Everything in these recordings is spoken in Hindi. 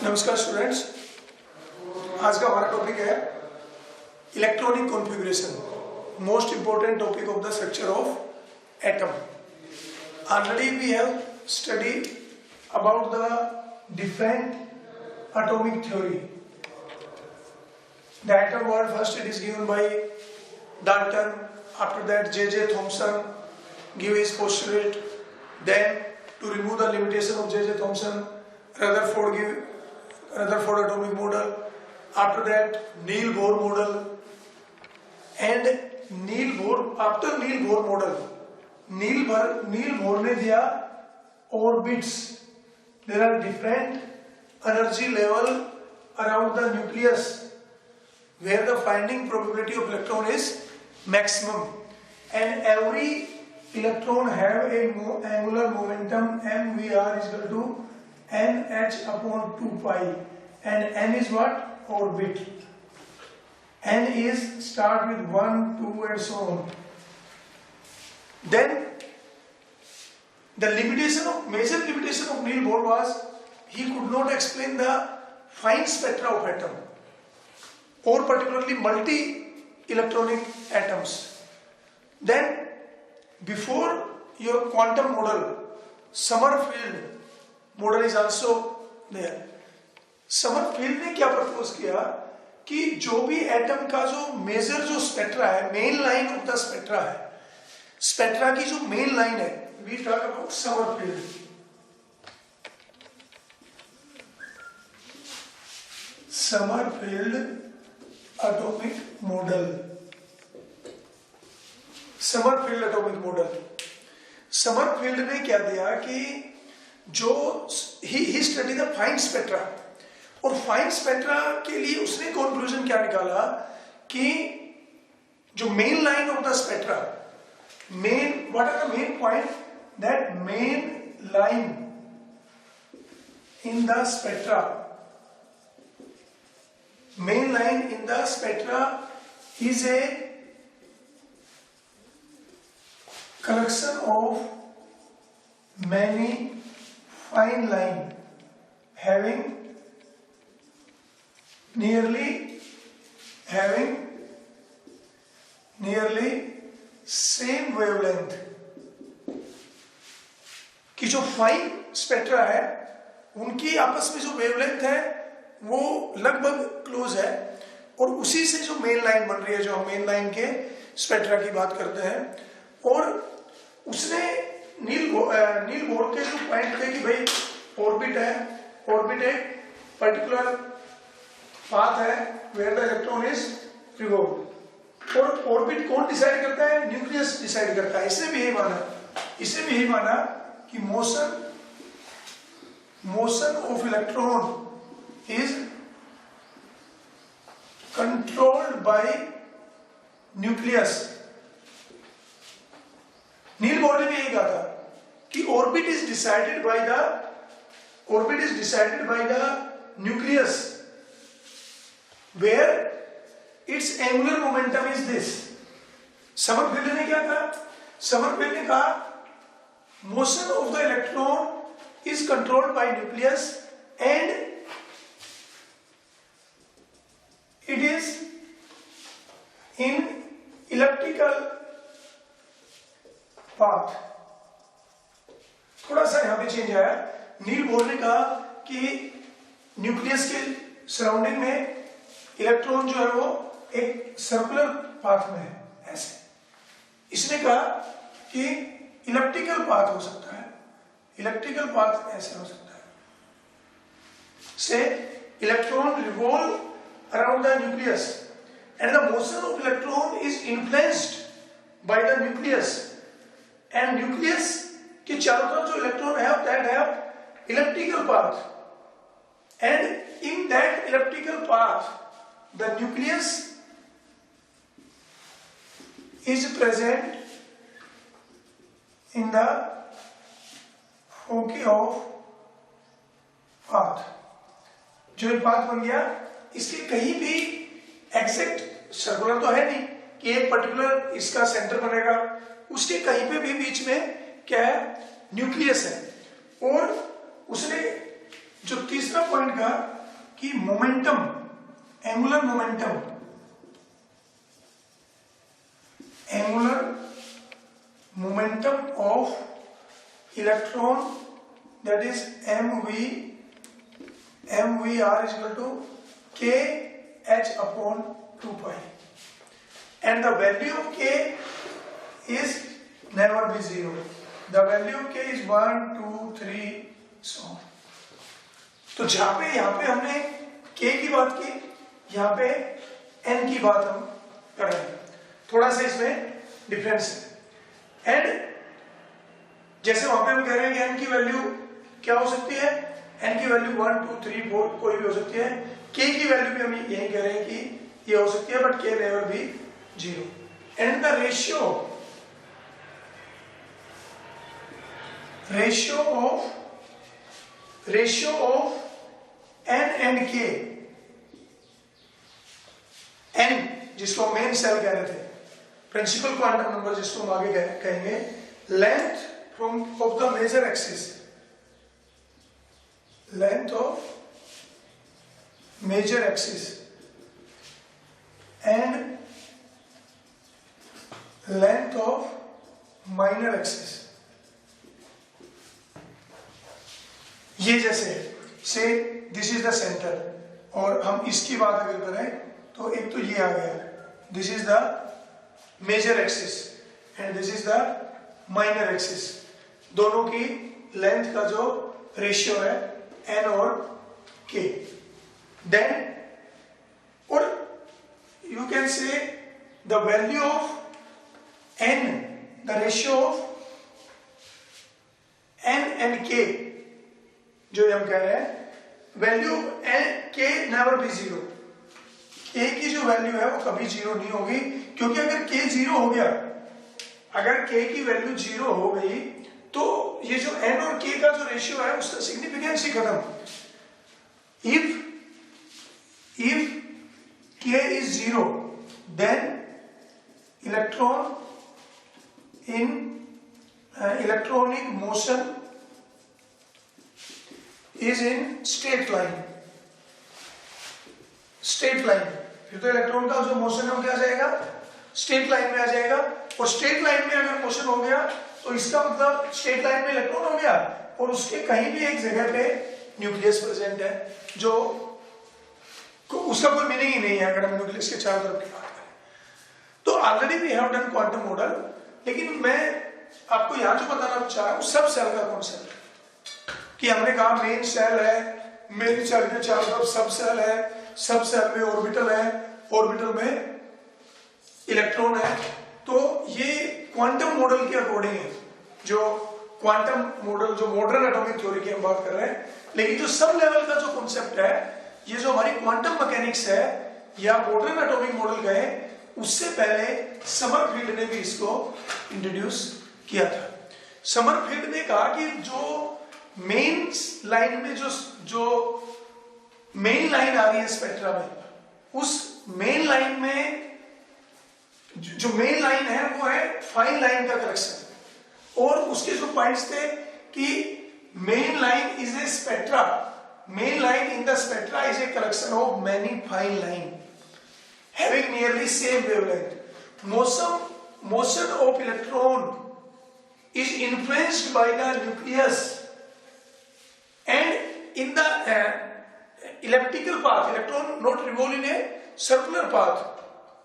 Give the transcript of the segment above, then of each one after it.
नमस्कार स्टूडेंट्स, आज का हमारा टॉपिक है electronic configuration, most important topic of the structure of atom. Already we have studied about the different atomic theory. The atom word first it is given by Dalton. After that J.J. Thomson give his postulate. Then to remove the limitation of J.J. Thomson, Rutherford give Rutherford atomic model. After that Neil Bohr model. And after Neil Bohr model, Neil Bohr ने दिया orbits. There are different energy level around the nucleus where the finding probability of electron is maximum, and every electron have a angular momentum mvr is equal to nh upon 2 pi, and n is what? Orbit. N is start with 1, 2 and so on. Then the major limitation of Neil Bohr was he could not explain the fine spectra of atom, or particularly multi-electronic atoms. Then before your quantum model, Sommerfeld model is also there. Sommerfeld ने क्या प्रपोज किया कि जो भी एटम का जो मेजर जो स्पेक्ट्रा है, main line of the spectra है, स्पेक्ट्रा की जो मेन लाइन है, we talk about Sommerfeld. Sommerfeld atomic model. Sommerfeld atomic model. Sommerfeld ने क्या दिया कि जो he study the fine spectra, और फाइन स्पेक्ट्रा के लिए उसने कंक्लूजन क्या निकाला कि जो main line of the spectra, what are the main point? That main line in the spectra is a collection of many fine line having nearly same wavelength. कि जो फाइन स्पेक्ट्रा है उनकी आपस में जो वेवलेंथ है वो लगभग क्लोज है, और उसी से जो मेन लाइन बन रही है, जो हम मेन लाइन के स्पेक्ट्रा की बात करते हैं. और उसने नील बोर के जो पॉइंट थे कि भाई ऑर्बिट है, ऑर्बिट एक पर्टिकुलर पाथ है where the electron is revolve, और ऑर्बिट कौन डिसाइड करता है? न्यूक्लियस डिसाइड करता है. इसने भी यही माना कि motion of electron is controlled by nucleus. Niels Bohr ने भी यही कहा था कि orbit is decided by the nucleus where its angular momentum is this. Sommerfeld ने क्या कहा? समरफील्ड ने कहा motion of the electron is controlled by nucleus and it is in elliptical path. थोड़ा सा यहां पे चेंज आया. नील बोर ने कहा कि न्यूक्लियस के सराउंडिंग में इलेक्ट्रॉन जो है वो एक सर्कुलर पाथ में है ऐसे. इसने कहा कि इलेप्टिकल पाथ हो सकता है, इलेक्ट्रिकल पाथ ऐसे हो सकता है. से electron revolve around the nucleus and the motion of electron is influenced by the nucleus, and nucleus के चारों तरफ जो इलेक्ट्रॉन है that have elliptical path, and in that elliptical path the nucleus is present in the foci of path. जो ये पाथ बन गया, इसके कहीं भी एग्जैक्ट सर्कुलर तो है नहीं कि एक पर्टिकुलर इसका सेंटर बनेगा, उसके कहीं पे भी बीच में क्या है? न्यूक्लियस है. और उसने जो तीसरा पॉइंट का कि momentum, angular momentum, angular momentum of electron that is mvr is equal to kh upon 2 pi, and the value of k is never be zero. The value of k is 1 2 3 so on. तो जहां पे यहाँ पे हमने k की बात की, यहाँ पे n की बात हम कर रहे हैं, थोड़ा सा इसमें डिफरेंस है। एंड जैसे वहां पे हम कह रहे हैं कि n की वैल्यू क्या हो सकती है, n की वैल्यू 1 2 3 4 कोई भी हो सकती है, k की वैल्यू भी हम यही कह रहे हैं कि ये हो सकती है, बट k नेवर भी zero. And the ratio of n and k, n जिसको मेन सेल कह रहे थे, प्रिंसिपल क्वांटम नंबर जिसको हम आगे कहेंगे, length from of the major axis, length of major axis and length of minor axis। ये जैसे से दिस इज द सेंटर, और हम इसकी बात अगर करें तो एक तो ये आ गया, this is the major axis and this is the minor axis, दोनों की लेंथ का जो रेशियो है n और k, then or you can say the value of n, the ratio of n and k, जो हम कह रहे हैं value k never be zero, k की जो वैल्यू है वो कभी जीरो नहीं होगी, क्योंकि अगर k जीरो हो गया, अगर k की वैल्यू जीरो हो गई तो ये जो n और k का जो रेशियो है उसका सिग्निफिकेंस ही खत्म। if k is zero then electronic motion is in straight line, फिर तो इलेक्ट्रॉन का जो मोशन है वो क्या आ जाएगा, स्ट्रेट लाइन में आ जाएगा, और स्ट्रेट लाइन में अगर मोशन हो गया तो इसका मतलब स्ट्रेट लाइन में इलेक्ट्रॉन हो गया और उसके कहीं भी एक जगह पे न्यूक्लियस प्रेजेंट है, जो उसका कोई मीनिंग ही नहीं है अगर हम न्यूक्लियस के चारों तरफ की बात करें। तो already we have done quantum model, लेकिन मैं आपको यहाँ जो बताना चाह रहा हूँ सब सेल का कॉन्सेप्ट, कि हमने कहा मेन सेल है, मेन सेल के चारों तरफ सब सेल है, सब सेल में ऑर्बिटल है, ऑर्बिटल में इलेक्ट्रॉन है, तो ये क्वांटम मॉडल के अकॉर्डिंग है, जो क्वांटम मॉडल जो मॉडर्न एटॉमिक थ्योरी की हम बात कर रहे हैं। लेकिन जो सब लेवल का जो कॉन्सेप्ट है, ये जो हमारी क्वांटम मैकेनिक्स है या मॉडर्न एटॉमिक मॉडल कहे, उससे पहले समरफील्ड ने भी इसको इंट्रोड्यूस किया था। समरफील्ड ने कहा कि जो मेन लाइन में जो मेन लाइन आ रही है स्पेक्ट्रा में, उस मेन लाइन में जो मेन लाइन है वो है फाइन लाइन का कलेक्शन, और उसके जो पॉइंट्स थे कि main line is a spectra, main line in the spectra is a collection of many fine line having nearly same wavelength. Motion of electron is influenced by the nucleus and in the elliptical path, electron not revolve in a circular path,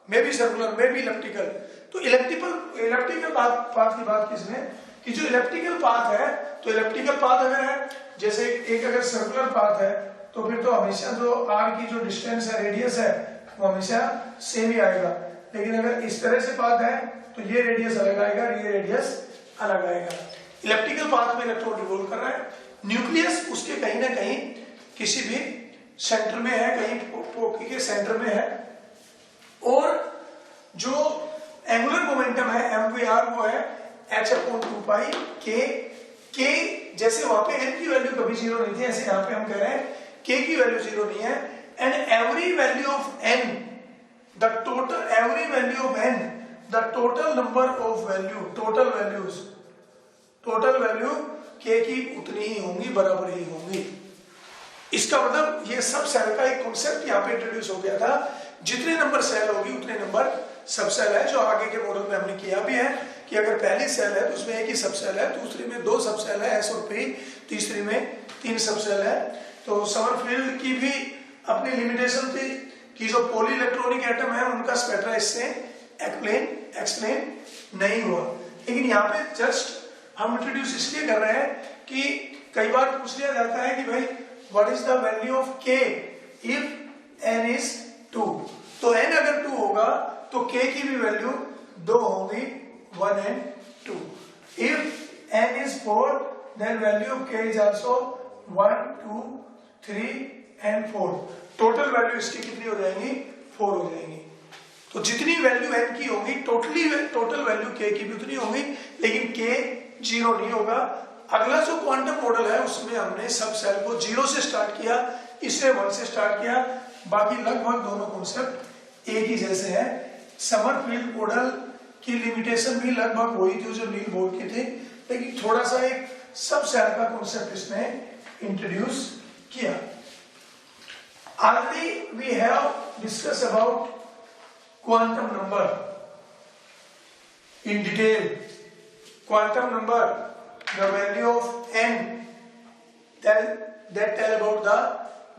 maybe circular, maybe elliptical। तो elliptical path की बात किसने कि जो elliptical path है, तो elliptical path अगर है, जैसे एक अगर circular path है तो फिर तो हमेशा जो r की जो डिस्टेंस है, रेडियस है, वो हमेशा सेम ही आएगा। लेकिन अगर इस तरह से पाथ है तो ये रेडियस अलग आएगा, ये रेडियस अलग आएगा। इलेक्ट्रिकल पाथ में इलेक्ट्रॉन रिवॉल्व कर रहा है, न्यूक्लियस उसके कहीं ना कहीं किसी भी सेंटर में है, कहीं पोकी के सेंटर में है, और जो एंगुलर मोमेंटम है mvr वो है h/2 पाई k। जैसे वहां पे n की वैल्यू कभी जीरो नहीं थी, ऐसे यहाँ पे हम कह रहे हैं k की वैल्यू जीरो नहीं है, and every value of n, the total number of value, total value k की उतनी ही होंगी, बराबर ही होंगी। इसका मतलब ये सब सेल का एक कॉन्सेप्ट यहाँ पे इंट्रोड्यूस हो गया था, जितने नंबर सेल होगी उतने नंबर सब सेल है, जो आगे के मॉडल में हमने किया भी है कि अगर पहली सेल है तो उसमें एक ही सब सेल है, दूसरी में 2 सब सेल है एस और पी, तीसरी में 3 सब सेल है। तो समरफील्ड की भी अपनी लिमिटेशन थी कि जो पॉली इलेक्ट्रॉनिक एटम है उनका स्पेक्ट्रा इससे एक्सप्लेन नहीं हुआ। लेकिन यहाँ पे जस्ट हम इंट्रोड्यूस इसलिए कर रहे हैं कि कई बार पूछ लिया जाता है कि भाई what is the value of k if n is 2। तो n अगर 2 होगा तो k की भी वैल्यू 2 होगी, 1 and 2। If n is 4 then value of k is also 1, 2, 3 and 4। Total value इसकी कितनी हो जाएंगी? 4 हो जाएंगी। तो जितनी वैल्यू n की होगी टोटल वैल्यू k की भी उतनी होगी, लेकिन k 0 नहीं होगा। अगला जो क्वांटम मॉडल है उसमें हमने सब सेल को 0 से स्टार्ट किया, इसमें 1 से स्टार्ट किया, बाकी लगभग दोनों कॉन्सेप्ट एक ही जैसे है। समरफील्ड मॉडल की लिमिटेशन भी लगभग वही थी जो नील बोर की थी, लेकिन थोड़ा सा एक सब सेल का कॉन्सेप्ट इसने इंट्रोड्यूस किया। Already we have discuss about quantum number in detail. Quantum number, the value of n that tell about the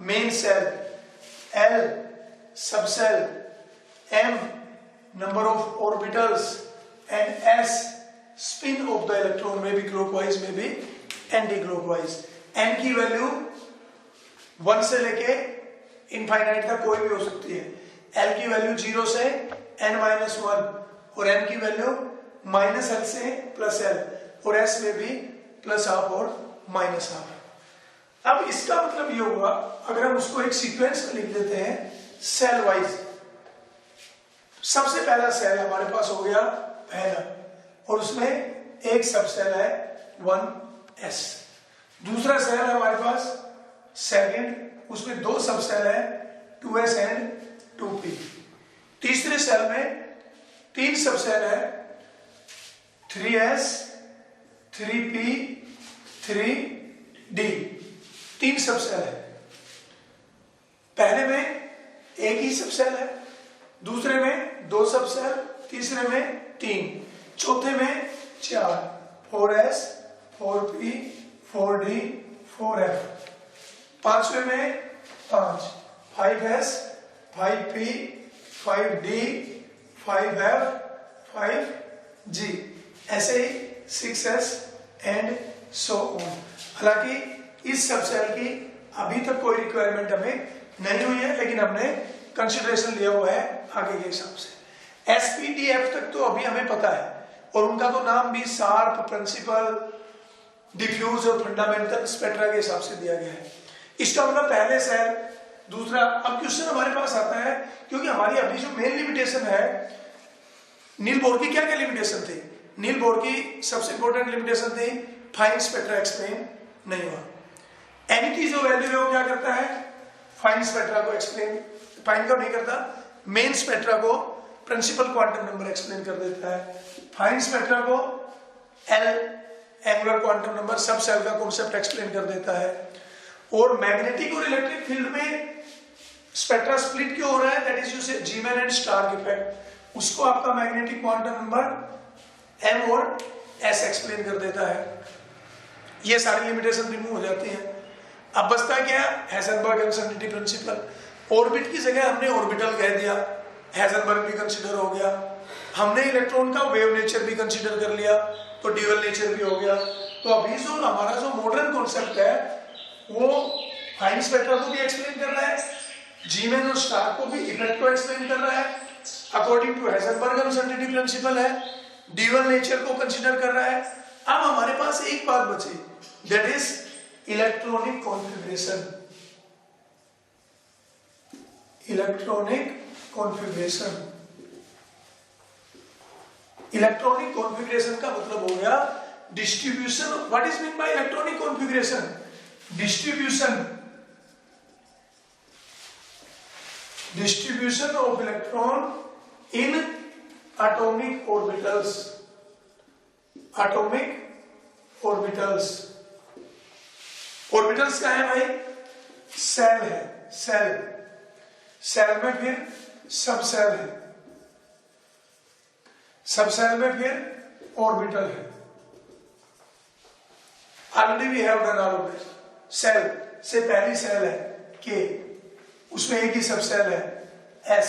main cell, L subcell, m number of orbitals and s spin of the electron, may be clockwise may be anti-clockwise। n की वैल्यू 1 से लेके इनफाइनाइट तक कोई भी हो सकती है। l की वैल्यू 0 से n-1 और n की वैल्यू -l से +l और s में भी +½ और -½ अब इसका मतलब ये होगा, अगर हम उसको एक सीक्वेंस में लिख देते हैं सेल वाइज, सबसे पहला सेल हमारे पास हो गया पहला और उसमें एक सब सेल है 1s। दूसरा सेल है हमारे पास सेकंड, उसमें 2 सब सेल है 2s एंड 2p। तीसरे सेल में 3 सब सेल है 3s, 3p, 3d, 3 सब सेल है। पहले में एक ही सब सेल है, दूसरे में 2 सब सेल, तीसरे में 3, चौथे में 4, 4s, 4p, 4d, 4f, पांचवे में 5, 5s, 5p, 5d, 5f, 5g, ऐसे ही 6s एंड सो ऑन। हालांकि इस सब सेल की अभी तक कोई रिक्वायरमेंट हमें नहीं हुई है, लेकिन हमने कंसिडरेशन लिया हुआ है आगे के हिसाब से। SPDF तक तो अभी हमें पता है और उनका तो नाम भी शार्प, प्रिंसिपल, डिफ्यूज और फंडामेंटल स्पेक्ट्रा के हिसाब से दिया गया है। इसका मतलब पहले सेल, दूसरा। अब क्वेश्चन हमारे पास आता है, क्योंकि हमारी अभी जो मेन लिमिटेशन है, नील बोर की क्या क्या लिमिटेशन थी? नील बोर की सबसे इंपॉर्टेंट लिमिटेशन थी फाइन स्पेक्ट्रा एक्सप्लेन नहीं हुआ। एन की जो वैल्यू है वो क्या करता है? फाइन स्पेक्ट्रा को एक्सप्लेन, फाइन का नहीं करता, मेन स्पेक्ट्रा को प्रिंसिपल क्वांटम नंबर एक्सप्लेन कर देता है। फाइन स्पेक्ट्रा को L angular quantum number sub shell का कॉन्सेप्ट एक्सप्लेन कर देता है। और मैग्नेटिक और इलेक्ट्रिक फील्ड में स्पेक्ट्रा स्प्लिट क्यों हो रहा है? That is used Zeeman and Stark effect. उसको आपका मैग्नेटिक क्वांटम नंबर m और s एक्सप्लेन कर देता है। ये सारी लिमिटेशन रिमूव हो जाती हैं। अब बचता क्या? Heisenberg uncertainty principal. ऑर्बिट की जगह हमने ऑर्बिटल कह दिया, हेजनबर्ग भी कंसीडर हो गया। हमने इलेक्ट्रॉन का वेव नेचर भी कंसीडर कर लिया, तो ड्यूअल नेचर भी हो गया। तो अभी जो हमारा जो मॉडर्न कॉन्सेप्ट है वो फाइन स्पेक्ट्रा को भी एक्सप्लेन कर रहा है, जीमैन और स्टार्क को भी इफेक्ट को एक्सप्लेन कर रहा है, according to Heisenberg uncertainty principle है, ड्यूअल नेचर को कंसीडर कर रहा है। अब हमारे पास एक बात बची, that is electronic configuration. Electronic configuration, electronic configuration का मतलब हो गया distribution. What is mean by electronic configuration? distribution of electron in atomic orbitals। atomic orbitals, orbitals क्या है भाई? सेल है, सेल, सेल में फिर सब सेल है, सब सेल में फिर ऑर्बिटल है। Already we have done all of this. Shell से पहली सेल है के, उसमें एक ही सब सेल है एस,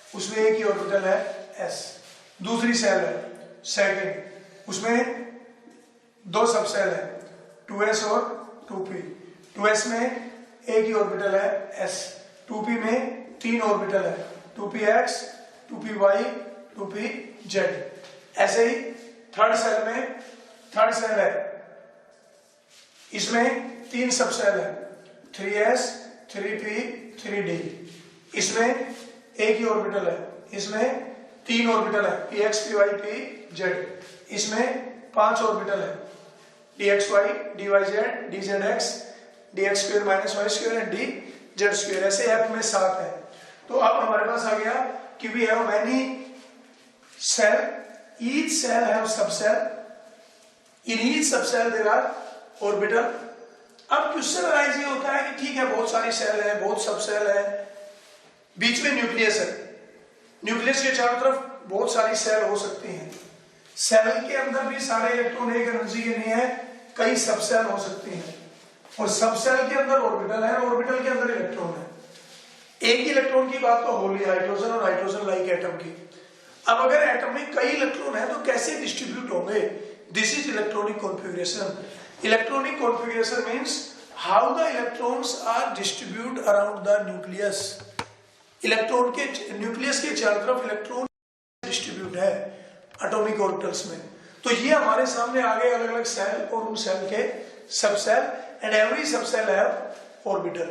उसमें एक ही ऑर्बिटल है एस। दूसरी सेल है सेकेंड, उसमें दो सब सेल है 2s और 2p। 2s में एक ही ऑर्बिटल है s, 2p में तीन ऑर्बिटल है 2px, 2py, 2pz। ऐसे ही थर्ड सेल में, थर्ड सेल है, इसमें तीन सब सेल है 3s, 3p, 3d। इसमें एक ही ऑर्बिटल है, इसमें तीन ऑर्बिटल है px, py, pz। इसमें पांच ऑर्बिटल है dxy, dyz, dzx, dx square minus Y square and dz square. ऐसे f में 7 है। तो अब हमारे पास आ गया कि we have many shell, each shell have sub shell, in each sub shell there are orbital. अब क्वेश्चन अराइज ये होता है कि ठीक है बहुत सारी सेल है, बहुत सब सेल है, बीच में न्यूक्लियस है, न्यूक्लियस के चारों तरफ बहुत सारी सेल हो सकती हैं। सेल के अंदर भी सारे इलेक्ट्रॉन एक एनर्जी के नहीं है, कई सब सेल हो सकती हैं, और सब सेल के अंदर ऑर्बिटल है, ऑर्बिटल के अंदर इलेक्ट्रॉन है। एक इलेक्ट्रॉन की बात तो हो ली हाइड्रोजन और हाइड्रोजन लाइक एटम की। अब अगर एटम में कई इलेक्ट्रॉन है तो कैसे डिस्ट्रीब्यूट होंगे? This is electronic configuration. Electronic configuration means how the electrons are distribute around the nucleus. Electron के न्यूक्लियस के चारों तरफ इलेक्ट्रॉन डिस्ट्रीब्यूट है एटॉमिक ऑर्बिटल्स में। तो ये हमारे सामने आ गए अलग अलग सेल और उन सेल के सब सेल, एंड एवरी सब सेल हैव ऑर्बिटल।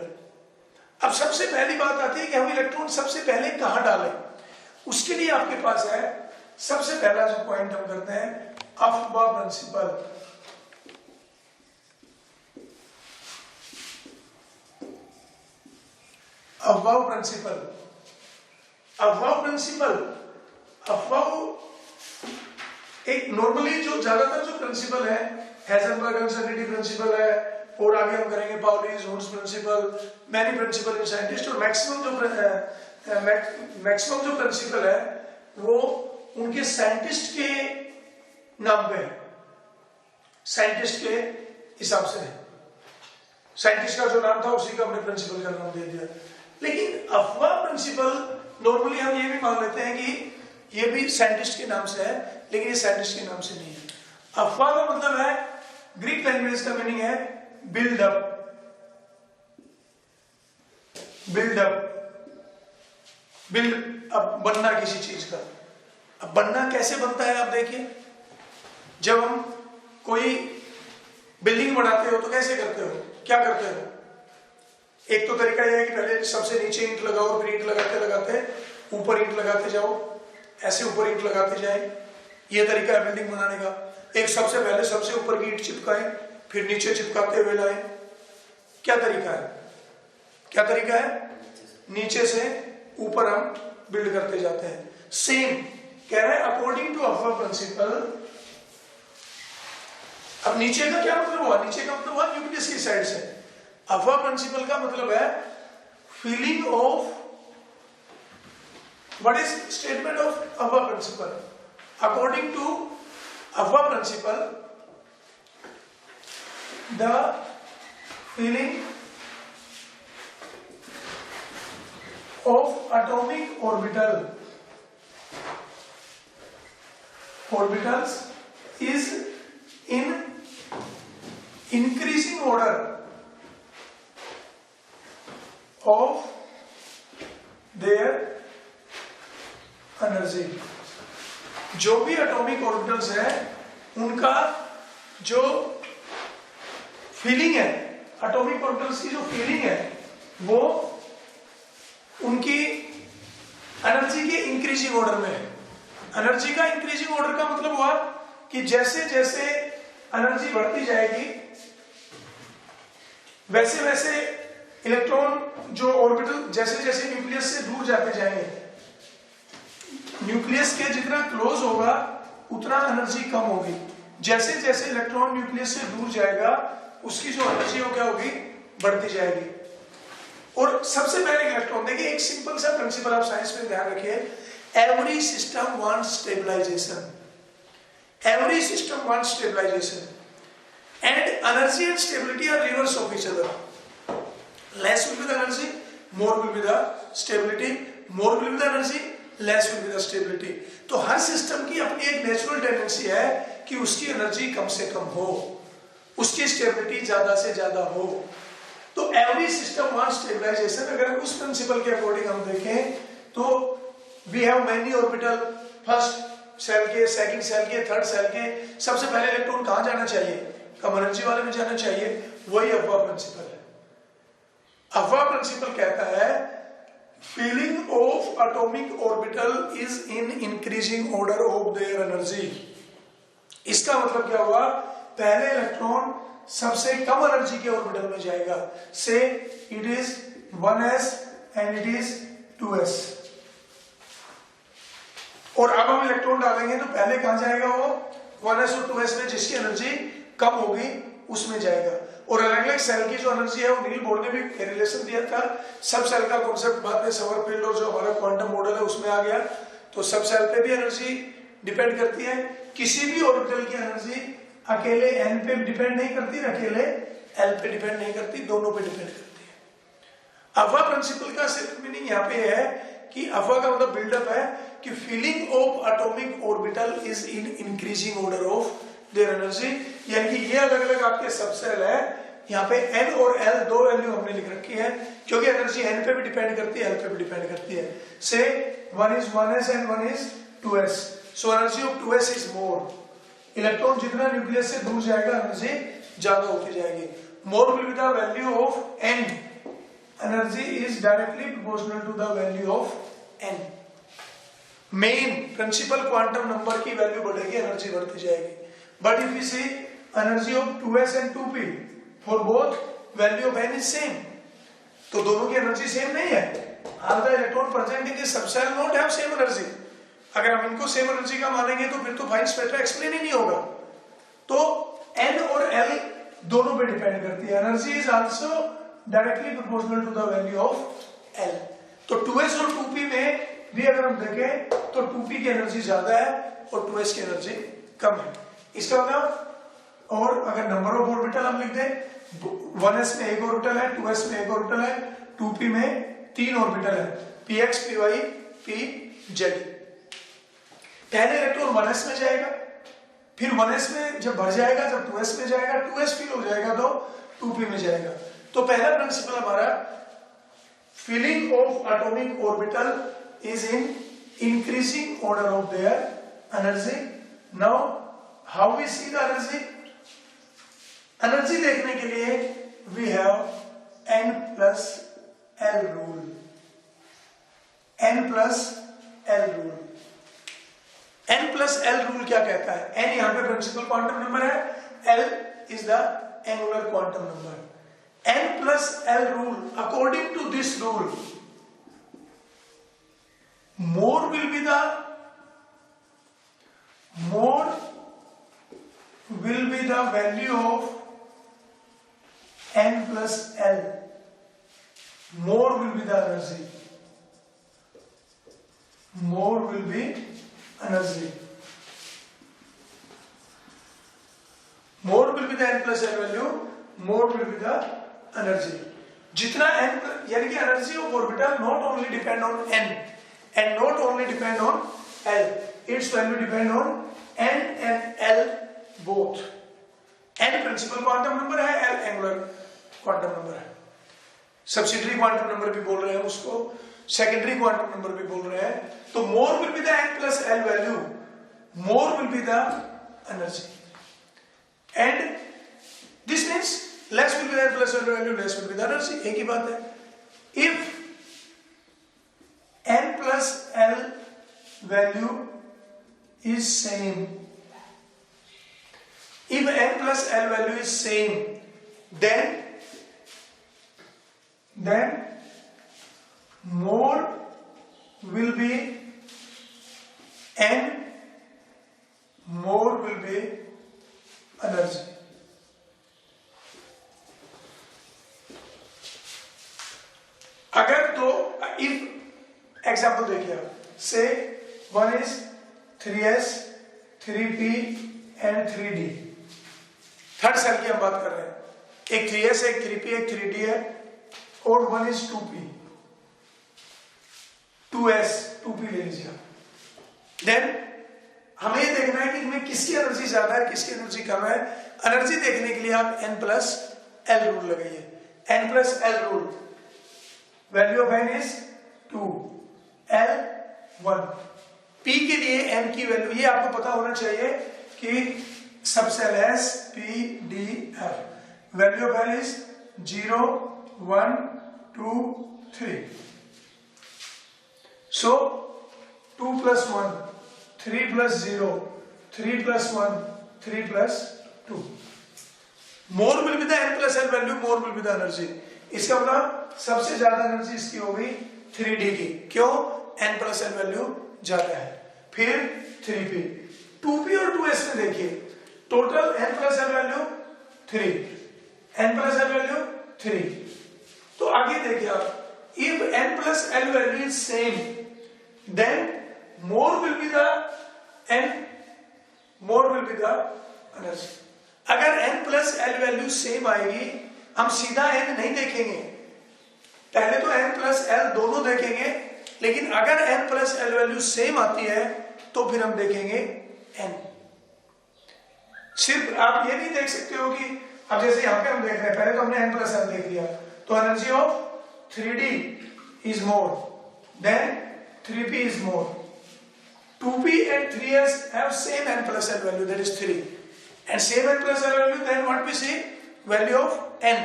अब सबसे पहली बात आती है कि हम इलेक्ट्रॉन सबसे पहले कहां डालें। उसके लिए आपके पास है सबसे पहला जो पॉइंट हम करते हैं अफबा प्रिंसिपल। अफबा प्रिंसिपल, अफबा प्रिंसिपल, अफबा एक नॉर्मली जो ज्यादातर जो प्रिंसिपल है हेजनबर्ग अनसर्टेनिटी प्रिंसिपल है, और आगे हम करेंगे Pauli Jones principle, many principle in scientist, और मैक्सिमम जो प्रिंसिपल है वो उनके साइंटिस्ट के नाम पे है, साइंटिस्ट के हिसाब से है। साइंटिस्ट का जो नाम था उसी का हमने प्रिंसिपल का नाम दे दिया। लेकिन अफबा प्रिंसिपल नॉर्मली हम ये भी मान लेते हैं कि ये भी साइंटिस्ट के नाम से है, लेकिन ये साइंटिस्ट के नाम से नहीं है। अफबा का मतलब है, ग्रीक लैंग्वेज का मीनिंग है build up, build up, build up, बनना किसी चीज का। अब बनना कैसे बनता है आप देखिए, जब हम कोई बिल्डिंग बनाते हो तो कैसे करते हो, क्या करते हो? एक तो तरीका यह है कि पहले सबसे नीचे ईंट लगाओ और फिर ईंट लगाते लगाते ऊपर ईंट लगाते जाओ, ऐसे ऊपर ईंट लगाते जाए, ये तरीका है बिल्डिंग बनाने का। एक सबसे पहले सबसे ऊपर की ईंट चिपकाए फिर नीचे चिपकाते हुए लाए। क्या तरीका है, क्या तरीका है? नीचे से ऊपर हम बिल्ड करते जाते हैं। सेम कह रहे हैं अकॉर्डिंग टू अफबा प्रिंसिपल। अब नीचे का क्या मतलब हुआ? नीचे का मतलब हुआ न्यूक्लियस की साइड से। अफबा प्रिंसिपल का मतलब है filling of, what is statement of aufbau principle? According to aufbau principle, the filling of atomic orbital, orbitals is in increasing order of their energy। जो भी एटॉमिक ऑर्बिटल्स है उनका जो फीलिंग है, एटॉमिक ऑर्बिटल्स की जो फीलिंग है वो उनकी एनर्जी के इंक्रीजिंग ऑर्डर में है। एनर्जी का इंक्रीजिंग ऑर्डर का मतलब हुआ कि जैसे जैसे एनर्जी बढ़ती जाएगी वैसे वैसे इलेक्ट्रॉन जो ऑर्बिटल जैसे जैसे न्यूक्लियस से दूर जाते जाएंगे, न्यूक्लियस के जितना क्लोज होगा उतना एनर्जी कम होगी। जैसे जैसे इलेक्ट्रॉन न्यूक्लियस से दूर जाएगा उसकी जो एनर्जी हो क्या होगी, बढ़ती जाएगी। और सबसे पहले इलेक्ट्रॉन, देखिए एक सिंपल सा प्रिंसिपल आप साइंस में ध्यान रखिए, every system wants stabilisation, every system wants stabilisation and energy and stability are reverse of each other. Less will be the energy, more will be the stability, more will be the energy, less will be the stability. तो हर सिस्टम की अपनी एक नेचुरल टेंडेंसी है कि उसकी एनर्जी कम से कम हो, उसकी स्टेबिलिटी ज्यादा से ज्यादा हो। तो एवरी सिस्टम वांट्स स्टेबलाइजेशन। अगर उस प्रिंसिपल के अकॉर्डिंग हम देखें तो we have many orbital, first shell के, सेकंड सेल के, थर्ड सेल के, सबसे पहले इलेक्ट्रॉन कहाँ जाना चाहिए? कम एनर्जी वाले में जाना चाहिए। वही अफवा प्रिंसिपल है। अफवा प्रिंसिपल कहता है filling of atomic orbital is in increasing order of their energy. इसका मतलब क्या हुआ? पहले इलेक्ट्रॉन सबसे कम एनर्जी के ऑर्बिटल में जाएगा, से it is 1s and it is 2s। और अब हम इलेक्ट्रॉन डालेंगे तो पहले कहां जाएगा? वो 1s और 2s में जिसकी एनर्जी कम होगी उसमें जाएगा। और अलग अलग सेल की जो एनर्जी है, वो नील बोर्ड ने भी रिलेशन दिया था, सब सेल का कॉन्सेप्ट बाद में समरफील्ड और जो हमारा क्वांटम मॉडल है उसमें आ गया। तो सब सेल पे भी एनर्जी डिपेंड करती है। किसी भी ऑर्बिटल की एनर्जी अकेले n पे डिपेंड नहीं करती, अकेले l पे डिपेंड नहीं करती, दोनों पे डिपेंड करती है। अफवा प्रिंसिपल का सिर्फ मीनिंग यहाँ पे है कि अफवा का मतलब बिल्डअप है कि feeling of atomic orbital is in increasing order of their energy, यानी कि ये अलग अलग आपके सबसेल है। यहाँ पे n और l दो वैल्यू हमने लिख रखी है क्योंकि एनर्जी n पे भी डिपेंड करती है, l पे भी डिपेंड करती है। से 1 is 1s and 1 is 2s, so energy of 2s is more। Electron जितना न्यूक्लियस से दूर जाएगा एनर्जी ज्यादा होती जाएगी। More will be the value of n, energy is directly proportional to the value of n। Main principal quantum number की वैल्यू बढ़ेगी, एनर्जी बढ़ती जाएगी। But if we see energy of 2s and 2p, for both value of n is same, तो दोनों की एनर्जी सेम नहीं है। All the electron present in the subcell not have same energy। अगर हम इनको सेम एनर्जी का मानेंगे तो फिर तो फाइन स्पेक्ट्रा एक्सप्लेन ही नहीं होगा। तो n और l दोनों पे डिपेंड करती है। Energy is also directly proportional to the value of l। तो 2s और 2p में भी अगर हम देखें तो 2p की एनर्जी ज्यादा है और 2s की एनर्जी कम है। इसका मतलब, और अगर नंबर ऑफ ऑर्बिटल हम लिख दें, 1s में एक ऑर्बिटल है, 2s में एक ऑर्बिटल है, 2p में 3 ऑर्बिटल है, px, py, pz। पहले इलेक्ट्रॉन 1s में जाएगा, फिर 1s में जब बढ़ जाएगा, जब 2s में जाएगा, 2s फिल हो जाएगा तो 2p में जाएगा। तो पहला प्रिंसिपल हमारा filling of atomic orbital is in increasing order of their energy. Now how we see the energy? Energy देखने के लिए we have n plus l rule, n plus l rule। n plus l rule क्या कहता है? n यहाँ पे प्रिंसिपल क्वांटम नंबर है, l is the angular quantum number। n plus l rule, according to this rule, more will be the value of n plus l, more will be the energy, more will be energy, more will be the n plus l value, more will be the energy। जितना n, यानी कि energy of orbital not only depend on n and not only depend on l, its value depend on n and l both। n principal quantum number है, l एंगुलर क्वांटम नंबर है। सब्सिडरी क्वांटम नंबर भी बोल रहे हैं उसको, सेकेंडरी क्वांटम नंबर भी बोल रहे हैं। तो मोर will be the n plus l value, more will be the energy, and this means less will be the n plus l value, less will be the energy. एक ही बात है। If n plus l value is same, if n plus l value is same, then more will be n, more will be energy। तो इफ एग्जाम्पल देखिए आप, से 1 is 3s 3p and 3d, third cell की हम बात कर रहे हैं, एक 3s है, एक 3p, एक 3d है, और 1 is 2p 2s 2p ले लीजिए आप। देन हमें ये देखना है कि इनमें किसकी एनर्जी ज्यादा है, किसकी एनर्जी कम है। एनर्जी देखने के लिए आप n+l रूल लगाइए, n+l rule, value of n is 2, l 1, p के लिए n की वैल्यू, ये आपको पता होना चाहिए कि subshell S P D F, value of l is 0 1 2 3, so 2 + 1 3 + 0 3 + 1 3 + 2, more will be the n+l value, more will be the energy. इसका मतलब सबसे ज्यादा एनर्जी इसकी होगी 3D की, क्यों? n+l वैल्यू ज्यादा है। फिर 3p, 2p और 2s में देखिए, total n+l value 3, n+l value 3। तो आगे देखिए आप, if n+l value is same, then more will be the n, more will be the energy। अगर n+l वैल्यू सेम आएगी, हम सीधा n नहीं देखेंगे, पहले तो n+l दोनों देखेंगे, लेकिन अगर n+l वैल्यू सेम आती है तो फिर हम देखेंगे n। सिर्फ आप ये नहीं देख सकते हो कि अब जैसे यहां पे हम देख रहे हैं, पहले तो हमने n+l देख लिया, तो energy of 3D is more than 3p is more, 2p and 3s have same n+l value, that is 3, and same n+l value, then what we see, value of n,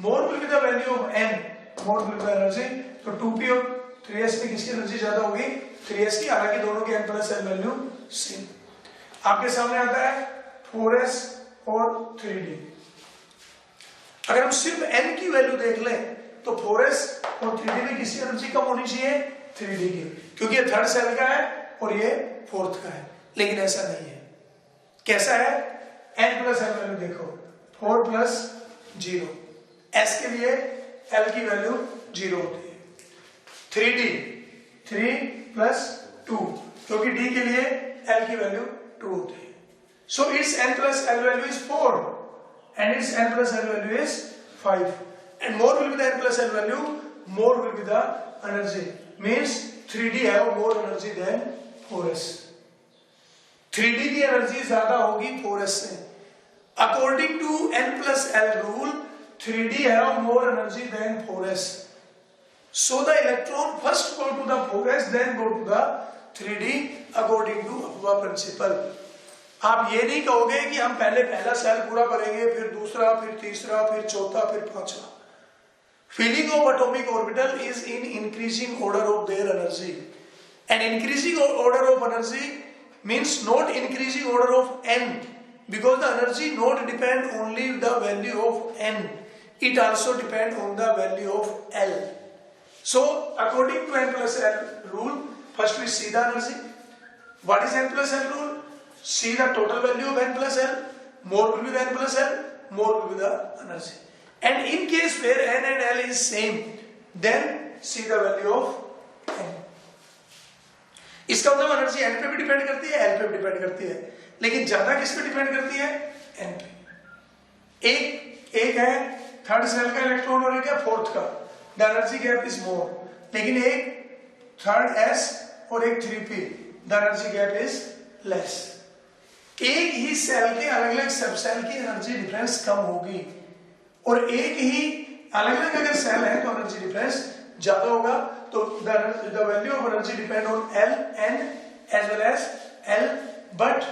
more will be the value of n, more will be the energy। तो 2p और 3s में किसकी एनर्जी ज्यादा होगी? 3s की, हालांकि दोनों की n+l वैल्यू सेम। आपके सामने आता है 4s और 3d। अगर हम सिर्फ n की वैल्यू देख लें तो 4s और 3d में किसकी एनर्जी कम होनी चाहिए? 3d की, क्योंकि ये थर्ड सेल का है और ये फोर्थ का है, लेकिन ऐसा नहीं है। कैसा है? n+l वैल्यू देखो, 4 + 0, s के लिए l की वैल्यू 0 होती है, 3d 3 + 2, क्योंकि d के लिए l की वैल्यू 2 होती है। So it's n+l value is 4 and its n+l value is 5, and more will be the n+l value, more will be the energy, means 3d have more energy than 4s, 3d की एनर्जी ज्यादा होगी 4s से। According to n+l rule, 3d have more energy than 4s, so the electron first go to the 4s then go to the 3d according to above principle। आप ये नहीं कहोगे कि हम पहले पहला सेल पूरा करेंगे, फिर दूसरा, फिर तीसरा, फिर चौथा, फिर पांचवा। Filling of atomic orbital is in increasing order of their energy, and increasing order of energy means not increasing order of n, because the energy not depend only the value of n, it also depend on the value of l। So according to n+l rule, first we see the energy। What is n+l rule? See the total value of n+l, more will be the n+l, more will be the energy, and in case where n and l is same, then see the value of n। इसका मतलब एनर्जी n पे भी डिपेंड करती है, l पे भी डिपेंड करती है, लेकिन ज्यादा किस पे डिपेंड करती है? n पे। एक है थर्ड सेल का इलेक्ट्रॉन और एक है फोर्थ का, the energy gap is more, लेकिन एक थर्ड s और एक 3p, the energy gap is less. एक ही सेल के अलग अलग सब सेल की एनर्जी डिफरेंस कम होगी, और एक ही अलग अलग अगर सेल है तो एनर्जी डिफरेंस ज्यादा होगा। तो the value of energy depend on L, N as well as L, but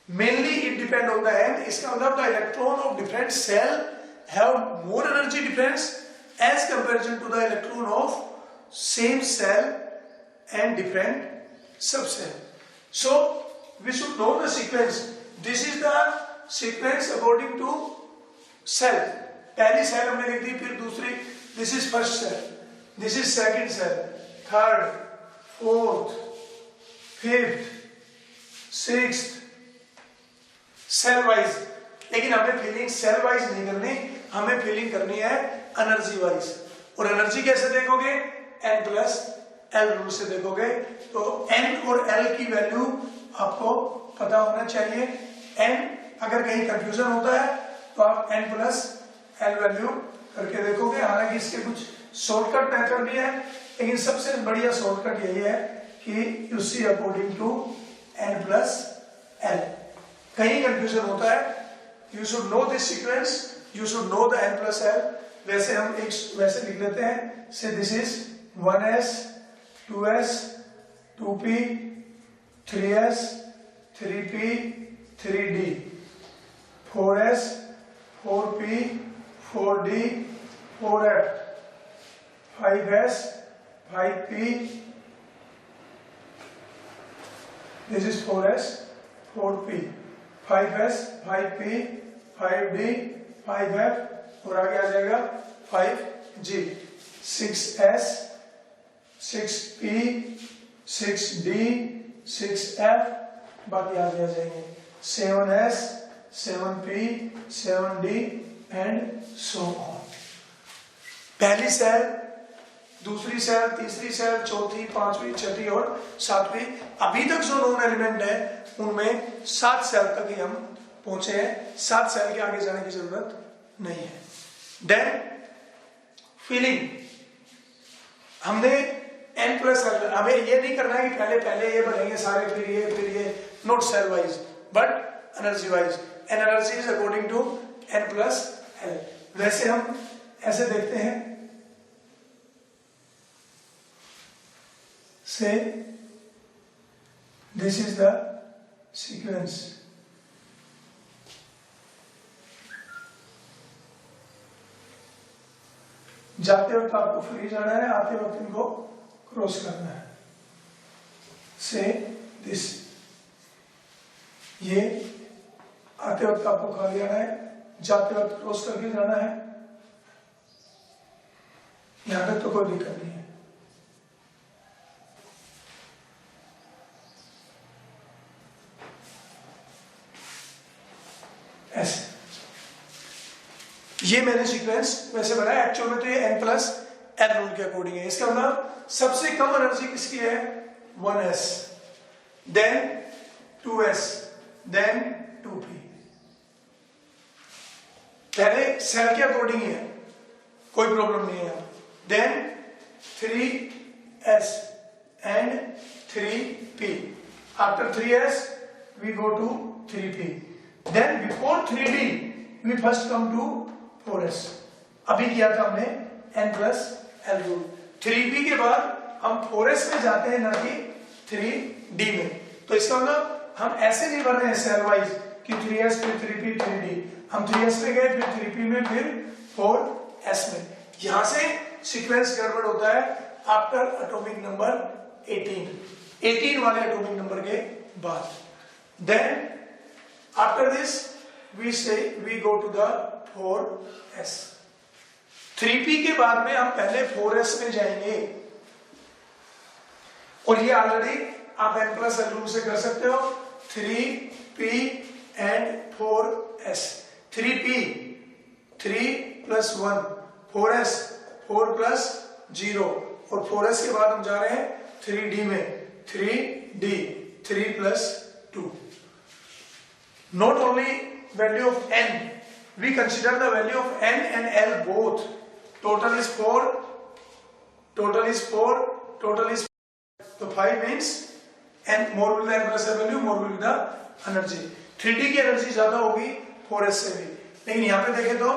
mainly it depend on the N। इसका मतलब the electron of different cell have more energy difference as comparison to the electron of same cell and different subcell। So we should know the sequence। This is the sequence according to cell। पहली सेल हमने लिख दी, फिर दूसरी, this is first cell, this is second cell, third, fourth, fifth, sixth, shell wise. लेकिन हमें फीलिंग सेल वाइज नहीं करनी, हमें फीलिंग करनी है एनर्जी वाइज। और एनर्जी कैसे देखोगे, n प्लस एल रूल से देखोगे। तो n और l की वैल्यू आपको पता होना चाहिए। n अगर कहीं कंफ्यूजन होता है तो आप n प्लस एल वैल्यू करके देखोगे। हालांकि इसके कुछ शॉर्टकट मेथड भी है, लेकिन सबसे बढ़िया शॉर्टकट यही है कि you see according to n plus L. कहीं कंफ्यूजन होता है, you should know this sequence, you should know the n plus L. वैसे हम एक वैसे लिख लेते हैं, से this is 1s 2s 2p 3s 3p 3d 4s 4p 4d 4f 5s 5p, this is 4s 4p 5s 5p 5d 5f और आगे आ जाएगा 5g 6s 6p 6d 6f, बाकी आगे आ जाएंगे 7s 7p 7d and so on. पहली सेल, दूसरी सेल, तीसरी सेल, चौथी, पांचवी, छठी और सातवीं, अभी तक जो नोन एलिमेंट है उनमें 7 सेल तक ही हम पहुंचे हैं। 7 सेल के आगे जाने की जरूरत नहीं है। देन फिलिंग, हमने n प्लस एल, हमें ये नहीं करना है कि पहले ये बनेंगे सारे, फिर ये, not shell wise but energy wise. And energy is according to n plus L. वैसे हम ऐसे देखते हैं, से दिस इज द सीक्वेंस। जाते वक्त आपको फ्री जाना है, आते वक्त इनको क्रॉस करना है। से दिस, ये आते वक्त आपको खाली आना है, जाते वक्त क्रॉस करके जाना है। यहां तक तो कोई दिक्कत नहीं है। ऐसे ये मैंने सीक्वेंस वैसे बनाया। एक्चुअल में तो ये n प्लस एल रूल के अकॉर्डिंग है। इसका मतलब सबसे कम एनर्जी किसकी है, 1s, then 2s, then 2p। पहले सेल के अकॉर्डिंग ही है, कोई प्रॉब्लम नहीं है। Then 3s and 3p। After 3s we go to 3p. Then before 3d we first come to 4s। अभी किया था हमने n plus L rule. 3p के बाद हम 4s में जाते हैं, ना कि 3d में। तो इसका मतलब हम ऐसे नहीं बढ़ रहे हैं सेल वाइज कि 3s फिर 3p 3d। हम 3s में गए, फिर 3p में, फिर 4s में। यहां से सीक्वेंस गड़बड़ होता है आफ्टर एटॉमिक नंबर 18 वाले एटॉमिक नंबर के बाद। Then after this we go to the 4s। 3p के बाद में हम पहले 4s में जाएंगे, और ये ऑलरेडी आप n प्लस एल रूल से कर सकते हो। 3p and 4s। 3p 3 plus 1, 4s 4 plus 0, और 4s के बाद हम जा रहे हैं 3d में, 3d 3 plus 2। Not only value of n, we consider the value of n and l both. Total is 4, total is 4, total is 5. So 5 means n more will the n plus l value, more will the energy. 3d की एनर्जी ज्यादा होगी 4s से भी, लेकिन यहाँ पे देखें तो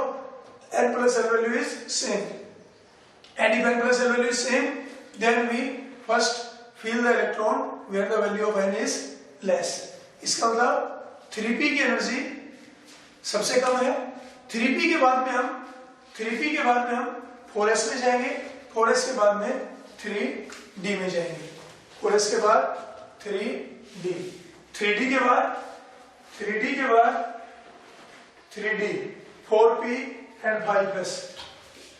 n plus l value is same. And if n plus l value is same, then we first fill the electron where the value of n is less. इसका मतलब 3p की एनर्जी सबसे कम है। 3p के बाद में हम 4s में जाएंगे, 4s के बाद में 3d में जाएंगे, 4s के बाद 3d, 3d के बाद 3d, 4p and 5s,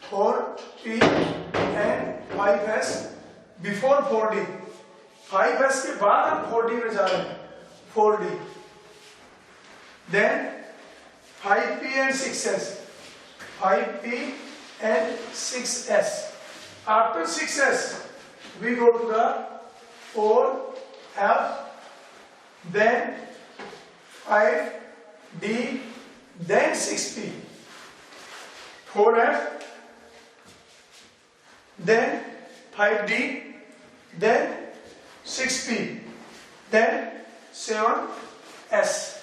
4p and 5s before 4d, 5s के बाद हम 4d में जा रहे हैं, 4d, then 5p and 6s, 5p and 6s, After 6s, we go to the 4f, then 5d, then 6p. 4f, then 5d, then 6p, then 7s.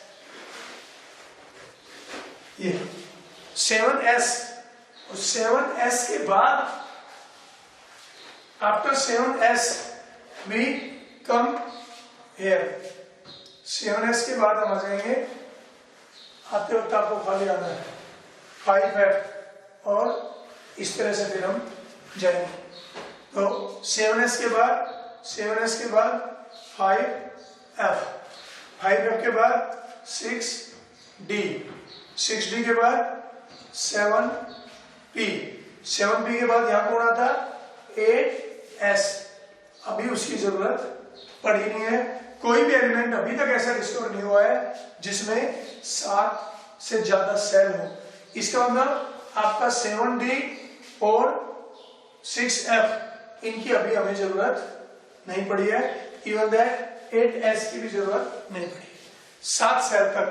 ये 7s, और 7s के बाद after 7s we come here. 7s के बाद हम आ जाएंगे, आते वक्त आपको खाली आना है 5f, और इस तरह से फिर हम जाएंगे. तो 7s के बाद 5f, 5f के बाद 6d, 6d के बाद 7p, 7p के बाद यहाँ कौन आता, 8s. अभी उसकी जरूरत पड़ी नहीं है. कोई भी एलिमेंट अभी तक ऐसा रिस्टोर नहीं हुआ है जिसमें 7 से ज्यादा सेल हो. इसका मतलब आपका 7d और 6f इनकी अभी हमें जरूरत नहीं पड़ी है. इवन दैट 8s की भी जरूरत नहीं पड़ी, 7 सेल तक.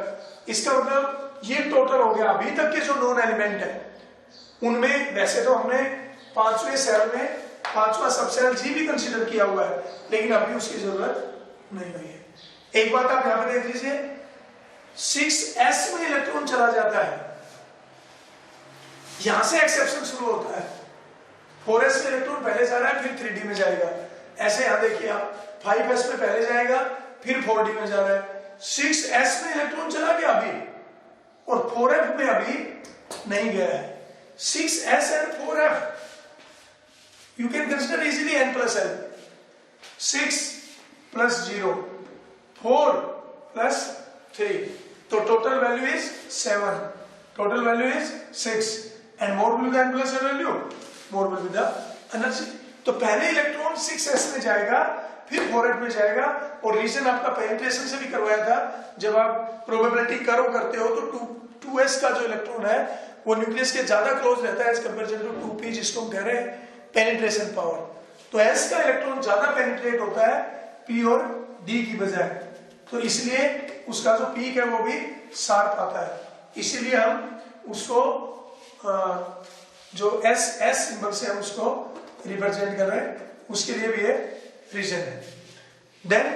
इसका मतलब ये टोटल हो गया. अभी तक के जो नोन एलिमेंट है उनमें वैसे तो हमने 5वें सेल में 5वां सबसेल जी भी कंसीडर किया हुआ है, लेकिन अभी उसकी जरूरत नहीं हुई है. एक बात आप यहां पे देख लीजिए, 6s में इलेक्ट्रॉन चला जाता है, यहां से एक्सेप्शन शुरू होता है. 4s में इलेक्ट्रॉन पहले जा रहा है, फिर 3d में जाएगा. ऐसे यहां देखिए आप, 5s में पहले जाएगा, फिर 4d में जा रहा है. 6s में इलेक्ट्रॉन चला गया अभी, और 4f में अभी नहीं गया है. 6s and 4f you can consider easily n plus l. 6 plus 0, 4 plus 3, so total value is 7, total value is 6, and more will be the n plus l value, more will be the energy. तो पहले इलेक्ट्रॉन 6s में जाएगा, फिर 4f में जाएगा. और रीजन आपका पेनिट्रेशन से भी करवाया था, जब आप प्रोबेबिलिटी कर्व करते हो तो 2s का जो इलेक्ट्रॉन है वो न्यूक्लियस के ज्यादा क्लोज रहता है एज कंपेयर टू 2p, जिसको हम कह रहे हैं पेनिट्रेशन पावर. तो s का इलेक्ट्रॉन ज्यादा पेनिट्रेट होता है p और d की बजाय, तो इसलिए उसका जो पीक है वो भी शार्प आता है. इसीलिए हम उसको जो s सिंबल से हम उसको रिप्रेजेंट कर रहे हैं, उसके लिए भी ये रीजन है. Then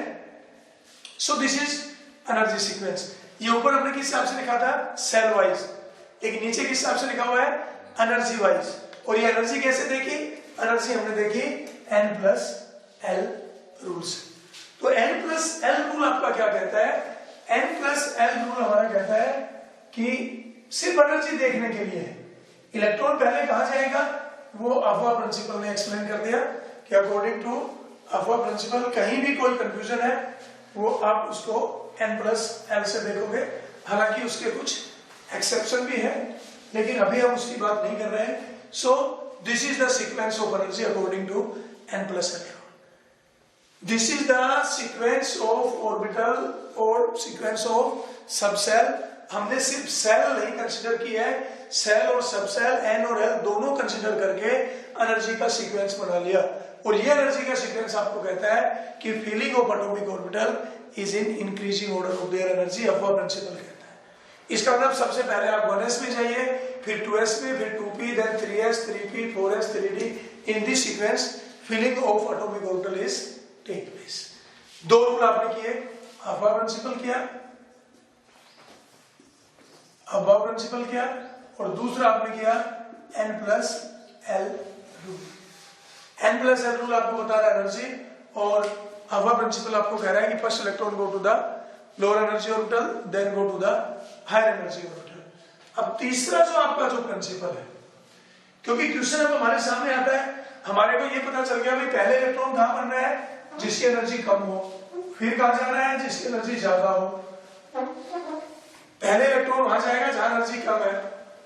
so this is energy sequence. ये ऊपर हमने किस हिसाब से लिखा था, सेल वाइज, लेकिन नीचे किस हिसाब से लिखा हुआ है, एनर्जी वाइज. और ये एनर्जी कैसे देखी, एनर्जी हमने देखी n plus l रूल से. तो n plus l रूल आपका क्या कहता है, n plus l रूल हमारा कहता है कि सिर्फ एनर्जी देखने के लिए है. इलेक्ट्रॉन पहले कहां जाएगा, वो अफवा प्रिंसिपल ने एक्सप्लेन कर दिया कि अकॉर्डिंग टू अफवा प्रिंसिपल कहीं भी कोई कंफ्यूजन है वो आप उसको n plus l से देखोगे. हालांकि उसके कुछ एक्सेप्शन भी है, लेकिन अभी हम उसकी बात नहीं कर रहे हैं. So this is the sequence of energy according to n plus l. This is the sequence of orbital और सीक्वेंस ऑफ सबसेल. हमने सिर्फ सेल नहीं कंसीडर किया है, सेल और सबसेल n और l दोनों कंसीडर करके एनर्जी का सीक्वेंस बना लिया. और ये एनर्जी का सीक्वेंस आपको कहता है कि feeling of atomic orbital is in increasing order of their energy, अफवा प्रिंसिपल कहता है. इसका मतलब सबसे पहले आप 1s में जाइए, फिर 2s में, फिर 2p, then 3s, 3p, 4s, 3d. In this sequence filling of atomic orbital is take place. दो रूल आपने किए, अफवा प्रिंसिपल किया, अफवा प्रिंसिपल किया, और दूसरा आपने किया n plus l rule. n plus l rule आपको बता रहा है एनर्जी, और अफवा प्रिंसिपल आपको कह रहा है कि first electron go to the lower energy orbital, then go to the higher energy orbital. अब तीसरा जो आपका जो प्रिंसिपल है, क्योंकि क्वेश्चन अब हमारे सामने आता है, हमारे को ये पता चल गया भाई पहले इलेक्ट्रॉन कहां बन रहा है, जिसकी एनर्जी कम हो, फिर कहां जा रहा है, जिसकी एनर्जी ज्यादा हो. पहले इलेक्ट्रॉन वहां जाएगा जहां एनर्जी कम है,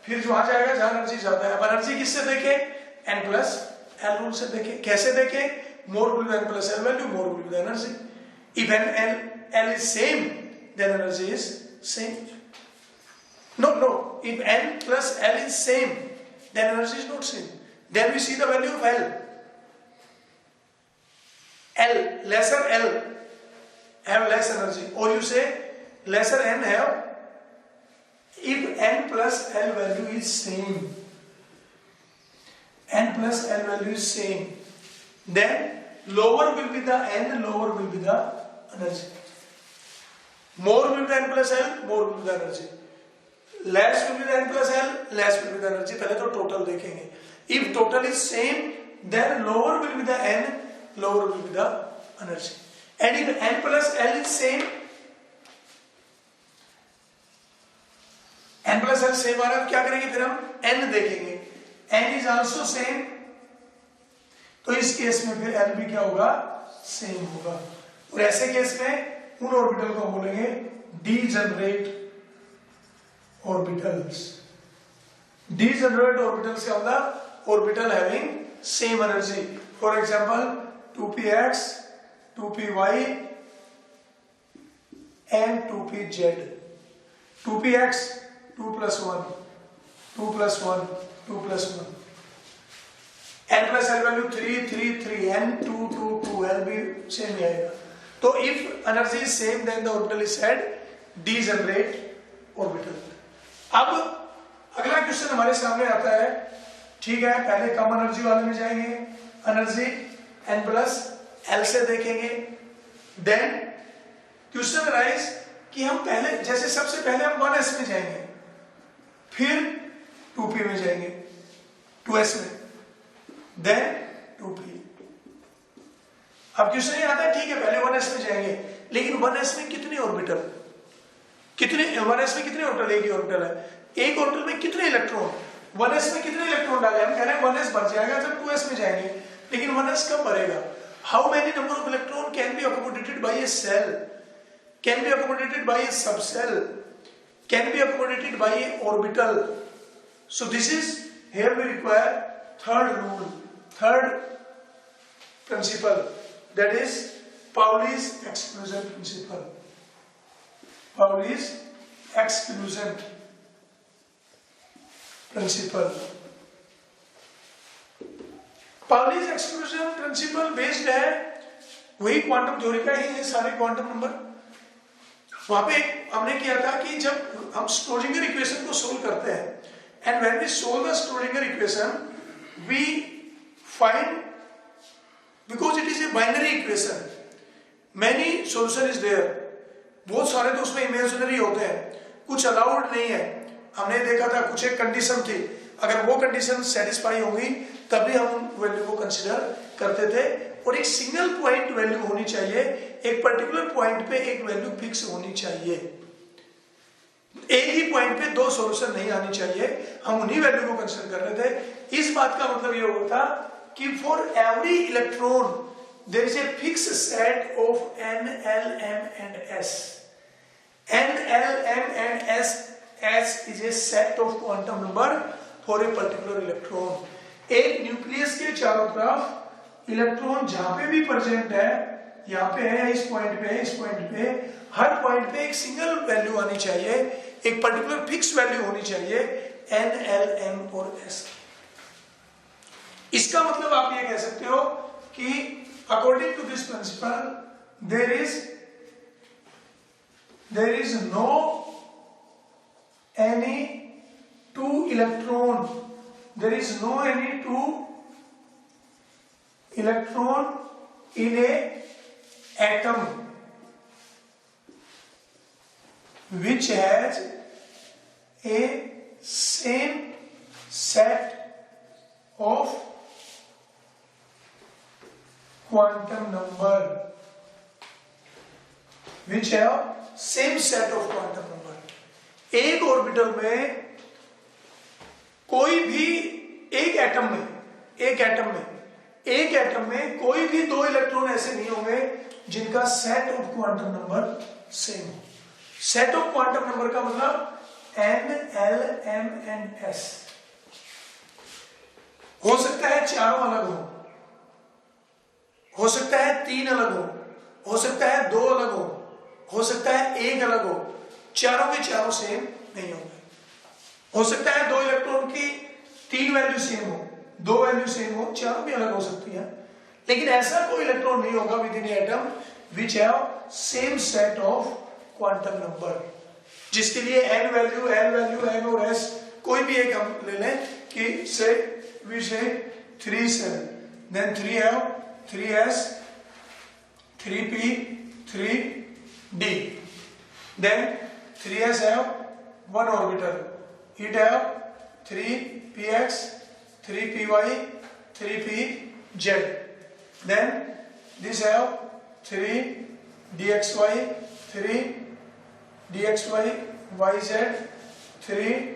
फिर वहां जाएगा जहां एनर्जी ज्यादा है. अब एनर्जी किससे देखे, n plus l रूल से देखे. कैसे देखे, more will be n plus l value, more will be the energy. If l is same, then energy is same. No. If n plus l is same, then energy is not same. Then we see the value of l. L, lesser L have less energy, or you say lesser n have, if n plus L value is same, n plus L value is same, then lower will be the n, lower will be the energy. More will be the n plus L, more will be the energy. Less will be the n plus L, less will be the energy. पहले तो total देखेंगे. If total is same, then lower will be the n, lower will be the energy. And if n plus L is same, n plus L same आ रहा है, क्या करेंगे फिर हम n देखेंगे. n is also same, तो इस केस में फिर L भी क्या होगा, सेम होगा. और ऐसे केस में उन ऑर्बिटल को बोलेंगे डीजनरेट ऑर्बिटल्स. डीजनरेट ऑर्बिटल्स क्या होगा, orbital having same energy. For example 2px, 2py and 2pz. 2px 2 plus 1, 2 plus 1, 2 plus 1. n plus L value 3, 3, 3, n 2, 2, 2, L भी सेम ही आएगा. तो if energy is same, then the orbital is said degenerate orbital. अब अगला क्वेश्चन हमारे सामने आता है. ठीक है, पहले कम एनर्जी वाले में जाएंगे, एनर्जी n प्लस L से देखेंगे. देन क्वेश्चन अराइज कि हम पहले जैसे सबसे पहले हम 1s में जाएंगे, फिर 2p में जाएंगे, 2s में, देन 2p. अब क्वेश्चन ये आता है, ठीक है पहले 1s में जाएंगे, लेकिन 1s में कितने ऑर्बिटल, कितने 1s में कितने ऑर्बिटल, एक ही ऑर्बिटल है. एक ऑर्बिटल में कितने इलेक्ट्रॉन, 1s में कितने इलेक्ट्रॉन डाले. हम कह रहे हैं 1s भर जाएगा जब 2s में जाएंगे, लेकिन 1s कब भरेगा. How many number of electron can be accommodated by a shell, can be accommodated by a subshell, can be accommodated by a orbital. So this is here we require third rule, third principle, that is Pauli's exclusion principle. Pauli's exclusion principle. Pauli's exclusion principle based है वही क्वांटम थ्योरी का ही है, सारे क्वांटम नंबर. वहां पे हमने किया था कि जब हम स्ट्रोडिंगर इक्वेशन को सोल्व करते हैं, and when we solve the Schrodinger equation, we find, because it is a binary equation, many solution is there. बहुत सारे तो उसमें इमेजिनरी होते हैं, कुछ अलाउड नहीं है. हमने देखा था कुछ एक कंडीशन थी, अगर वो कंडीशन सेटिस्फाई होगी तभी हम वैल्यू को कंसीडर करते थे. और एक सिंगल पॉइंट वैल्यू होनी चाहिए, एक पर्टिकुलर पॉइंट पे एक वैल्यू फिक्स होनी चाहिए. एक ही पॉइंट पे दो सॉल्यूशन नहीं आनी चाहिए, हम उन्हीं वैल्यू को कंसीडर कर रहे थे. इस बात का मतलब ये होता कि for every electron there is a fix set of n, l, m and s. n, l, m and s is a set of quantum number for a particular electron. एक न्यूक्लियस के चारों तरफ इलेक्ट्रॉन जहां पे भी प्रेजेंट है, यहाँ पे है, इस पॉइंट पे है, इस पॉइंट पे, हर पॉइंट पे एक सिंगल वैल्यू आनी चाहिए, एक पर्टिकुलर फिक्स वैल्यू होनी चाहिए n, l, m और s. इसका मतलब आप ये कह सकते हो कि according to this principle there is no any two electron in a atom which has a same set of quantum number, which have same set of quantum number. एक ऑर्बिटल में कोई भी एक एटम में कोई भी दो इलेक्ट्रॉन ऐसे नहीं होंगे जिनका set of quantum number same हो. सेट ऑफ क्वांटम नंबर का मतलब n, l, m and s. हो सकता है चारों अलग हो सकता है तीन अलग हो सकता है दो अलग हो सकता है एक अलग हो, चारों के चारों सेम नहीं होंगे. हो सकता है दो इलेक्ट्रॉन की तीन वैल्यू सेम हो, दो वैल्यू सेम हो, चारों भी अलग हो सकती है. लेकिन ऐसा कोई इलेक्ट्रॉन नहीं होगा with in atom which have same set of quantum number, जिसके लिए n value, l value, n और s कोई भी एक हम ले लें कि से we say 3 7, then 3 have 3s, 3p, 3d, then 3s have one orbital, it have 3px, 3py, 3pz, then this have 3 dxy, 3 dxy, yz, 3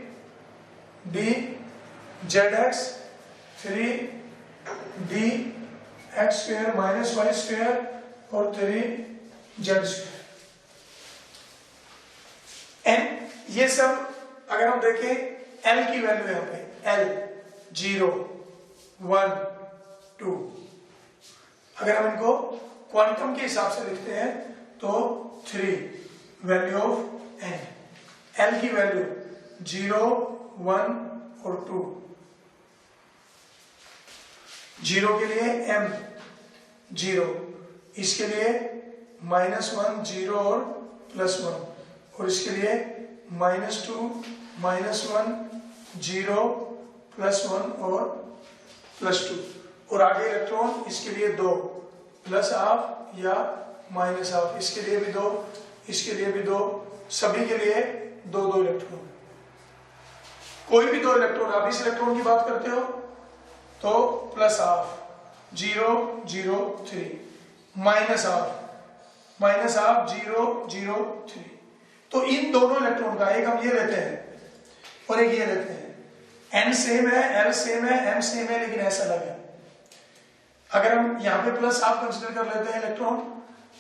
dzx, 3 dx square minus y square और 3 z square। एन ये सब अगर हम देखें L की वैल्यू यहाँ पे L 0 1 2, अगर हम इनको क्वांटम के हिसाब से लिखते हैं तो 3 वैल्यू ऑफ n, L की वैल्यू 0 1 और 2, 0 के लिए m 0, इसके लिए -1 0 और +1, और इसके लिए -2 -1 0 +1 और +2, और आगे इलेक्ट्रॉन इसके लिए 2 +हाफ या -हाफ, इसके लिए भी 2, इसके लिए भी 2, सभी के लिए 2 इलेक्ट्रॉन। कोई भी 2 इलेक्ट्रॉन, आप इस इलेक्ट्रॉन की बात करते हो तो +हाफ 0 0 3, -हाफ 0 0 3, तो इन दोनों इलेक्ट्रॉन का एक हम ये लेते हैं और एक ये लेते हैं, n सेम है, l सेम है, m सेम है, लेकिन ऐसा अलग है। अगर हम यहाँ पे +हाफ कंसिडर कर लेते हैं इलेक्ट्रॉन,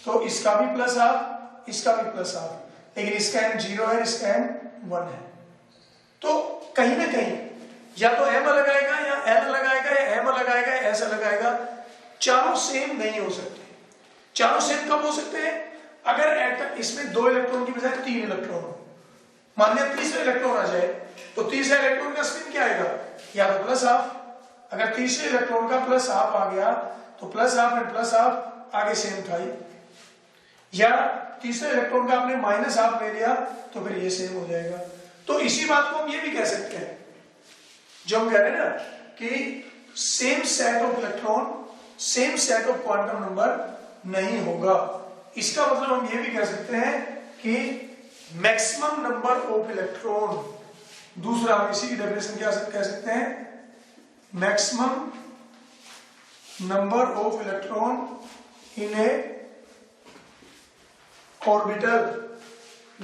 तो इसका भी +हाफ, इसका भी +हाफ, लेकिन इसका m 0 है, इसका m 1 है, तो कहीं ना कहीं या तो m अलग आएगा या l अलग आएगा या m अलग आएगा या s अलग आएगा, चारों सेम नहीं हो सकते। चारों सेम कब हो सकते हैं? अगर एटम इसमें 2 इलेक्ट्रॉन की बजाय 3 इलेक्ट्रॉन हो, मान लिया तीसरा इलेक्ट्रॉन आ जाए, तो तीसरा इलेक्ट्रॉन का स्पिन क्या आएगा? या तो +हाफ, अगर तीसरे इलेक्ट्रॉन का +हाफ आ गया तो +हाफ एंड +हाफ आगे सेम था ही, या तीसरे इलेक्ट्रॉन का आपने -हाफ ले लिया तो फिर ये सेम हो जाएगा। तो इसी बात को हम ये भी कह सकते हैं, जो हम कह रहे हैं ना कि same set of electron, same set of quantum number नहीं होगा। इसका मतलब हम ये भी कह सकते हैं कि मैक्सिमम नंबर ऑफ इलेक्ट्रॉन, दूसरा हम इसी की डेफिनेशन क्या कह सकते हैं, maximum number of electron in a orbital,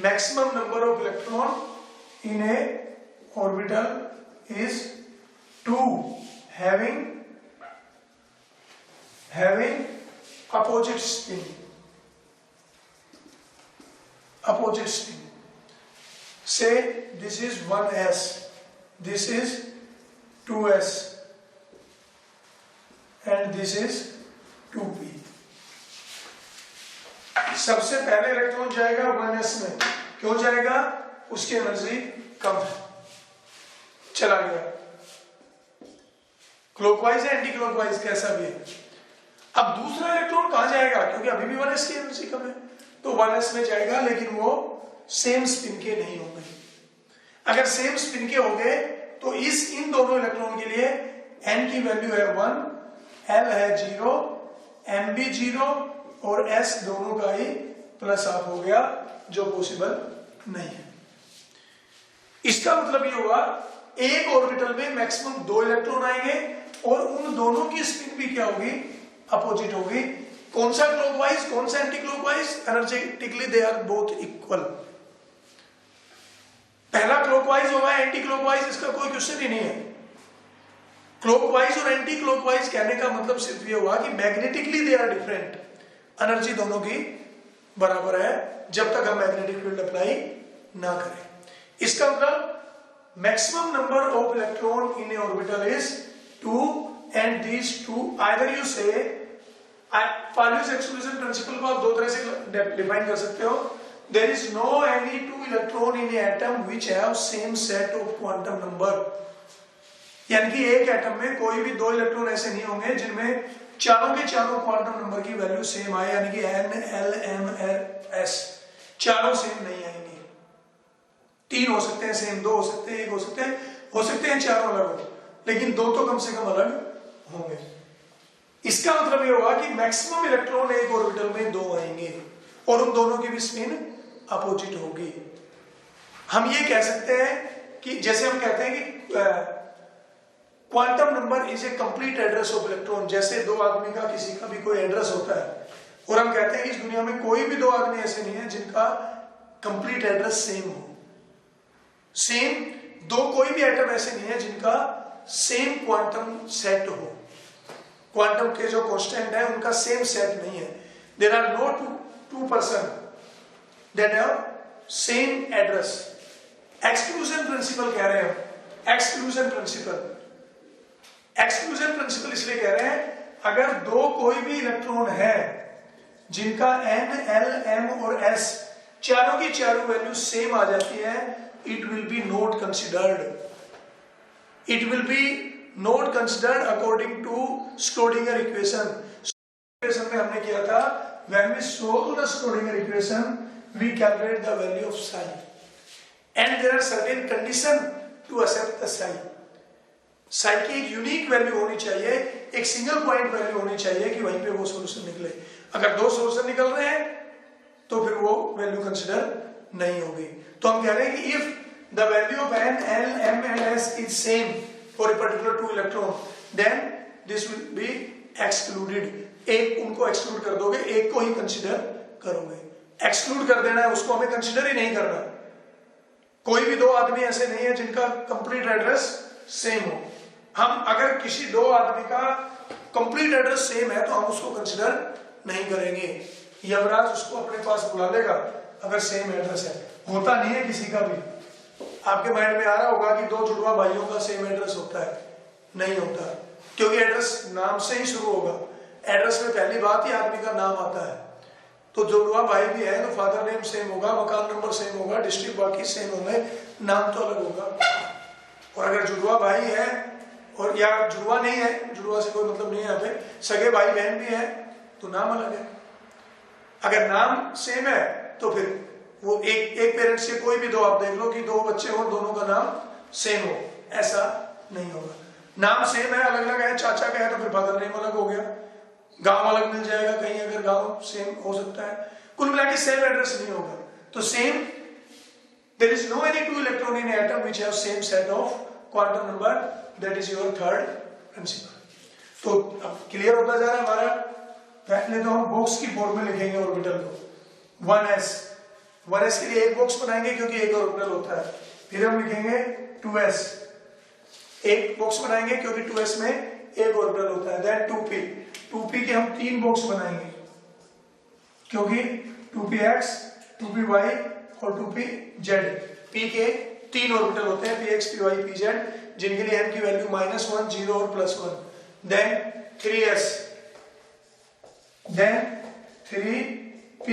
maximum number of electron in a orbital is 2 having opposite spin, opposite spin. Say this is 1s, this is 2s and this is 2p। सबसे पहले इलेक्ट्रॉन जाएगा 1s में, क्यों जाएगा? उसकी एनर्जी कम है, चला गया, क्लॉकवाइज है एंटी क्लॉकवाइज कैसा भी है। अब दूसरा इलेक्ट्रॉन कहां जाएगा? क्योंकि अभी भी 1s की एनर्जी कम है, तो 1s में जाएगा, लेकिन वो सेम स्पिन के नहीं होंगे। अगर सेम स्पिन के हो गए तो इन दोनों इलेक्ट्रॉन के लिए n की वैल्यू है 1, l है 0, m भी 0 और s दोनों का ही +हाफ हो गया, जो पॉसिबल नहीं है। इसका मतलब ये हुआ एक ऑर्बिटल में मैक्सिमम 2 इलेक्ट्रॉन आएंगे और उन दोनों की स्पिन भी क्या होगी? अपोजिट होगी। कौन सा क्लॉकवाइज, कौन सा anti clockwise? Energetically they are both equal. पहला क्लॉकवाइज होगा, एंटी क्लॉकवाइज, इसका कोई क्वेश्चन ही नहीं है। क्लॉकवाइज और एंटी क्लॉकवाइज कहने का मतलब सिर्फ ये हुआ कि magnetically they are different, energy दोनों की बराबर है जब तक हम मैग्नेटिक फील्ड अप्लाई ना करें। इसका मतलब maximum number of electron in a orbital is 2 and these 2 either you say, Pauli's exclusion principle को आप 2 तरह से डिफाइन कर सकते हो। There is no any 2 electron in a atom which have same set of quantum number. यानी कि एक एटम में कोई भी 2 इलेक्ट्रॉन ऐसे नहीं होंगे जिनमें चारों के चारों क्वांटम नंबर की वैल्यू सेम आए, यानी कि N, L, M, S चारों सेम नहीं आएंगे। 3 हो सकते हैं सेम, 2 हो सकते हैं, 1 हो सकते हैं चारों अलग हो, लेकिन 2 तो कम से कम अलग होंगे। इसका मतलब ये होगा कि मैक्सिमम इलेक्ट्रॉन एक ऑर्बिटल में 2 आएंगे और उन दोनों की भी स्पिन अपोजिट होगी। हम ये कह सकते हैं कि जैसे हम कहते हैं कि quantum number is a complete address of electron, जैसे 2 आदमी का किसी का भी कोई एड्रेस होता है, और हम कहते हैं कि इस दुनिया में कोई भी 2 आदमी ऐसे नहीं है जिनका कंप्लीट एड्रेस सेम हो। सेम 2 कोई भी एटम ऐसे नहीं है जिनका सेम क्वांटम सेट हो। क्वांटम के जो कांस्टेंट है उनका सेम सेट नहीं है। There are no two person that have same address. Exclusion principle कह रहे हैं। एक्सक्लूजन प्रिंसिपल इसलिए कह रहे हैं, अगर 2 कोई भी इलेक्ट्रॉन है जिनका N, L, M और S चारों की चारों वैल्यू सेम आ जाती है, it will be not considered. It will be not considered according to Schrodinger equation. Equation में हमने किया था, when we solve the Schrodinger equation we calculate the value of psi and there are certain condition to accept the psi। psi की एक यूनिक वैल्यू होनी चाहिए, एक सिंगल पॉइंट वैल्यू होनी चाहिए कि वहीं पे वो सॉल्यूशन निकले। अगर 2 सॉल्यूशन निकल रहे हैं तो फिर वो वैल्यू कंसिडर नहीं होगी। तो हम कह रहे हैं कि if the value of N, L, M and S is same for a particular 2 electron then this will be excluded। एक उनको एक्सक्लूड कर दोगे, एक को ही कंसिडर करोगे। एक्सक्लूड कर देना है, उसको हमें कंसिडर ही नहीं करना। कोई भी 2 आदमी ऐसे नहीं है जिनका कंप्लीट एड्रेस सेम हो। हम अगर किसी 2 आदमी का कंप्लीट एड्रेस सेम है तो हम उसको कंसिडर नहीं करेंगे। यमराज उसको अपने पास बुला लेगा अगर सेम एड्रेस है। होता नहीं है किसी का भी। आपके माइंड में आ रहा होगा कि 2 जुड़वा भाइयों का सेम एड्रेस होता है, नहीं होता, क्योंकि एड्रेस नाम से ही शुरू होगा। एड्रेस में पहली बात ही आदमी का नाम आता है। तो जुड़वा भाई भी है तो फादर नेम सेम होगा, मकान नंबर सेम होगा, डिस्ट्रिक्ट बाकी सेम होंगे, नाम तो अलग होगा। और अगर जुड़वा भाई है और या जुड़वा नहीं है, जुड़वा से कोई मतलब नहीं है यहाँ पे, सगे भाई बहन भी है तो नाम अलग है। अगर नाम सेम है तो फिर वो एक पेरेंट्स से कोई भी 2 आप देख लो कि 2 बच्चे हो, दोनों का नाम सेम हो, ऐसा नहीं होगा। नाम सेम है, अलग अलग है, चाचा का है तो फिर फादर नेम अलग हो गया, गांव अलग मिल जाएगा कहीं, अगर गांव सेम हो सकता है। कुल मिला के सेम एड्रेस नहीं होगा। तो same, there is no any 2 electron in atom which have same set of quantum number, that is your third principle. तो अब क्लियर होता जा रहा है हमारा। पहले तो हम बॉक्स की फॉर्म में लिखेंगे ऑर्बिटल को 1s। 1s के लिए एक बॉक्स बनाएंगे क्योंकि एक ऑर्बिटल होता है। फिर हम लिखेंगे 2s, एक बॉक्स बनाएंगे क्योंकि 2s में एक ऑर्बिटल होता है। देन 2p, 2p के हम 3 बॉक्स बनाएंगे क्योंकि 2px, 2py और 2pz, p के 3 ऑर्बिटल होते हैं, px, py, pz, जिनके लिए m की वैल्यू -1, 0 और +1। Then 3s, then 3p,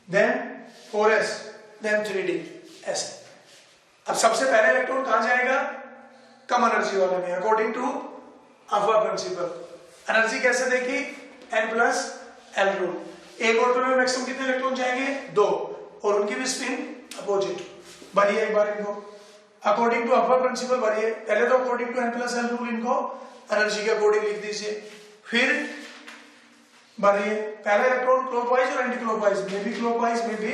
then 4s, then 3d, ऐसे। अब सबसे पहले इलेक्ट्रॉन कहां जाएगा? कम एनर्जी वाले में, अकॉर्डिंग टू अफवा प्रिंसिपल। एनर्जी कैसे देखी? n+l rule. एक ऑर्बिटल में मैक्सिमम कितने इलेक्ट्रॉन जाएंगे? 2, और उनकी भी स्पिन अपोजिट। भरिए एक बार इनको अकॉर्डिंग टू अफवा प्रिंसिपल भरिए। पहले तो अकॉर्डिंग टू n+l रूल इनको एनर्जी के अकॉर्डिंग लिख दीजिए, फिर भरिए पहला इलेक्ट्रॉन क्लॉकवाइज और anti clockwise, may be clockwise may be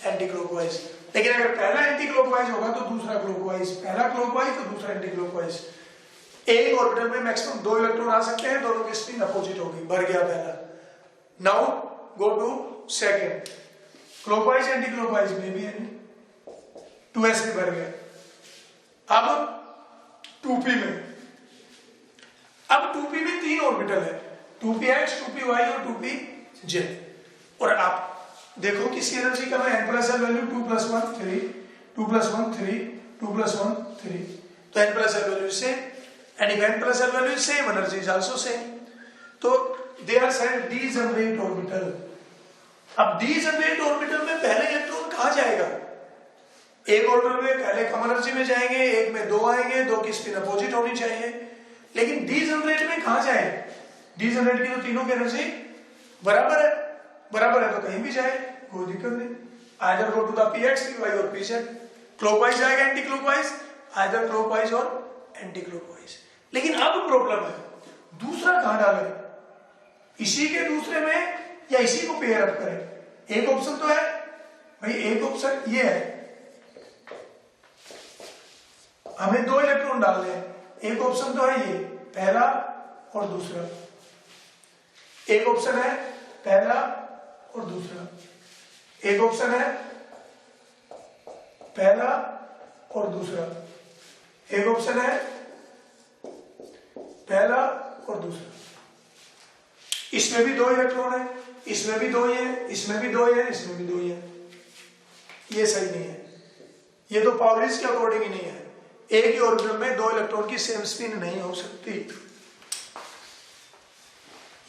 anti clockwise. लेकिन अगर पहला एंटी क्लॉकवाइज होगा तो दूसरा क्लॉकवाइज, पहला क्लॉकवाइज तो दूसरा एंटी क्लॉकवाइज। एक ऑर्बिटल में मैक्सिमम 2 इलेक्ट्रॉन आ सकते हैं, दोनों की स्पिन अपोजिट होगी। भर गया पहला। Now go to second, clockwise anti clockwise में भी 2s भी भर गया। अब 2p में, अब 2p में 3 ऑर्बिटल है, 2px, 2py और 2pz। और आप देखो किसकी एनर्जी कम है? n+l वैल्यू 2 + 1 3, 2 + 1 3, 2 + 1 3, तो n+l वैल्यू से, and if n+l value is same, energy is also same. तो they are said degenerate orbital। अब degenerate orbital में पहले इलेक्ट्रॉन कहां जाएगा? एक ऑर्बिटल में पहले कम एनर्जी में जाएंगे, एक में दो आएंगे, दो की स्पिन अपोजिट होनी चाहिए। लेकिन डीजनरेट में कहां जाए? डीजनरेट की तो तीनों की एनर्जी बराबर है, बराबर है तो कहीं भी जाए कोई दिक्कत नहीं। Either go to the px, py और pz। क्लॉकवाइज जाएगा, एंटी क्लॉकवाइज, आइदर क्लॉकवाइज और एंटी क्लॉकवाइज। लेकिन अब प्रॉब्लम है, दूसरा कहां डालें? इसी के दूसरे में या इसी को पेयर अप करें? एक ऑप्शन तो है भाई, एक ऑप्शन ये है, हमें दो इलेक्ट्रॉन डालने हैं। एक ऑप्शन तो है ये पहला और दूसरा, एक ऑप्शन है पहला और दूसरा, एक ऑप्शन है पहला और दूसरा, एक ऑप्शन है पहला और दूसरा। इसमें भी दो इलेक्ट्रॉन है, इसमें भी दो ही है, इसमें भी दो ही है, इसमें भी दो ही है। ये सही नहीं है, ये तो पाउलिस के अकॉर्डिंग ही नहीं है। एक ही ऑर्बिटल में दो इलेक्ट्रॉन की सेम स्पिन नहीं हो सकती।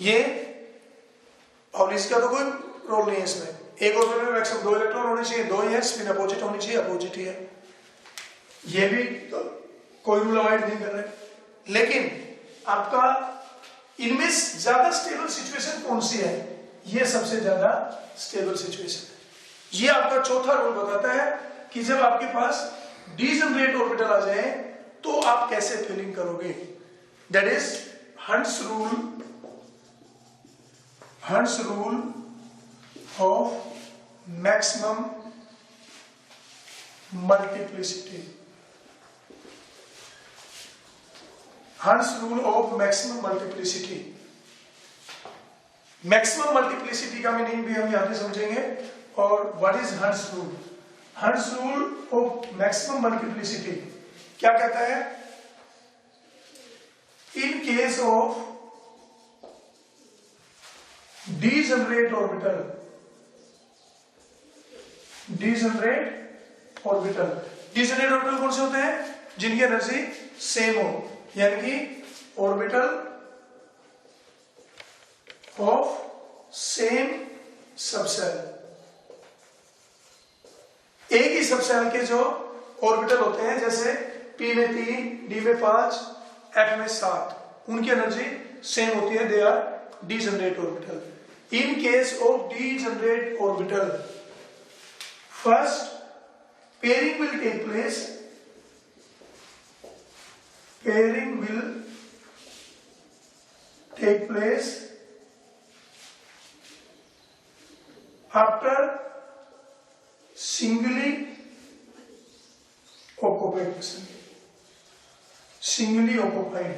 ये पाउलिस का तो कोई रोल नहीं है इसमें। एक ऑर्बिटल में मैक्सिमम दो इलेक्ट्रॉन होने चाहिए, दो ही है, स्पिन अपोजिट होनी चाहिए, अपोजिट ही है। ये भी तो कोई रूल अवॉइड नहीं कर रहे। लेकिन आपका इनमें ज्यादा स्टेबल सिचुएशन कौन सी है? ये सबसे ज्यादा स्टेबल सिचुएशन है। ये आपका चौथा रूल बताता है कि जब आपके पास डीजनरेट ऑर्बिटल आ जाए तो आप कैसे फिलिंग करोगे। That is hunts rule of maximum multiplicity. Hunts rule of maximum multiplicity. Maximum multiplicity का मीनिंग भी हम यहां पे समझेंगे। और what is hunts rule? Hunts rule of maximum multiplicity क्या कहता है? इन case of degenerate orbital, degenerate orbital कौन से होते हैं? जिनकी एनर्जी सेम हो, यानी कि ऑर्बिटल ऑफ सेम सबसेल। एक ही सबसेल के जो ऑर्बिटल होते हैं, जैसे p में 3, d में 5, f में 7, उनकी एनर्जी सेम होती है, they are degenerate orbital. In case of degenerate orbital, first pairing will take place, pairing will take place after singly occupied.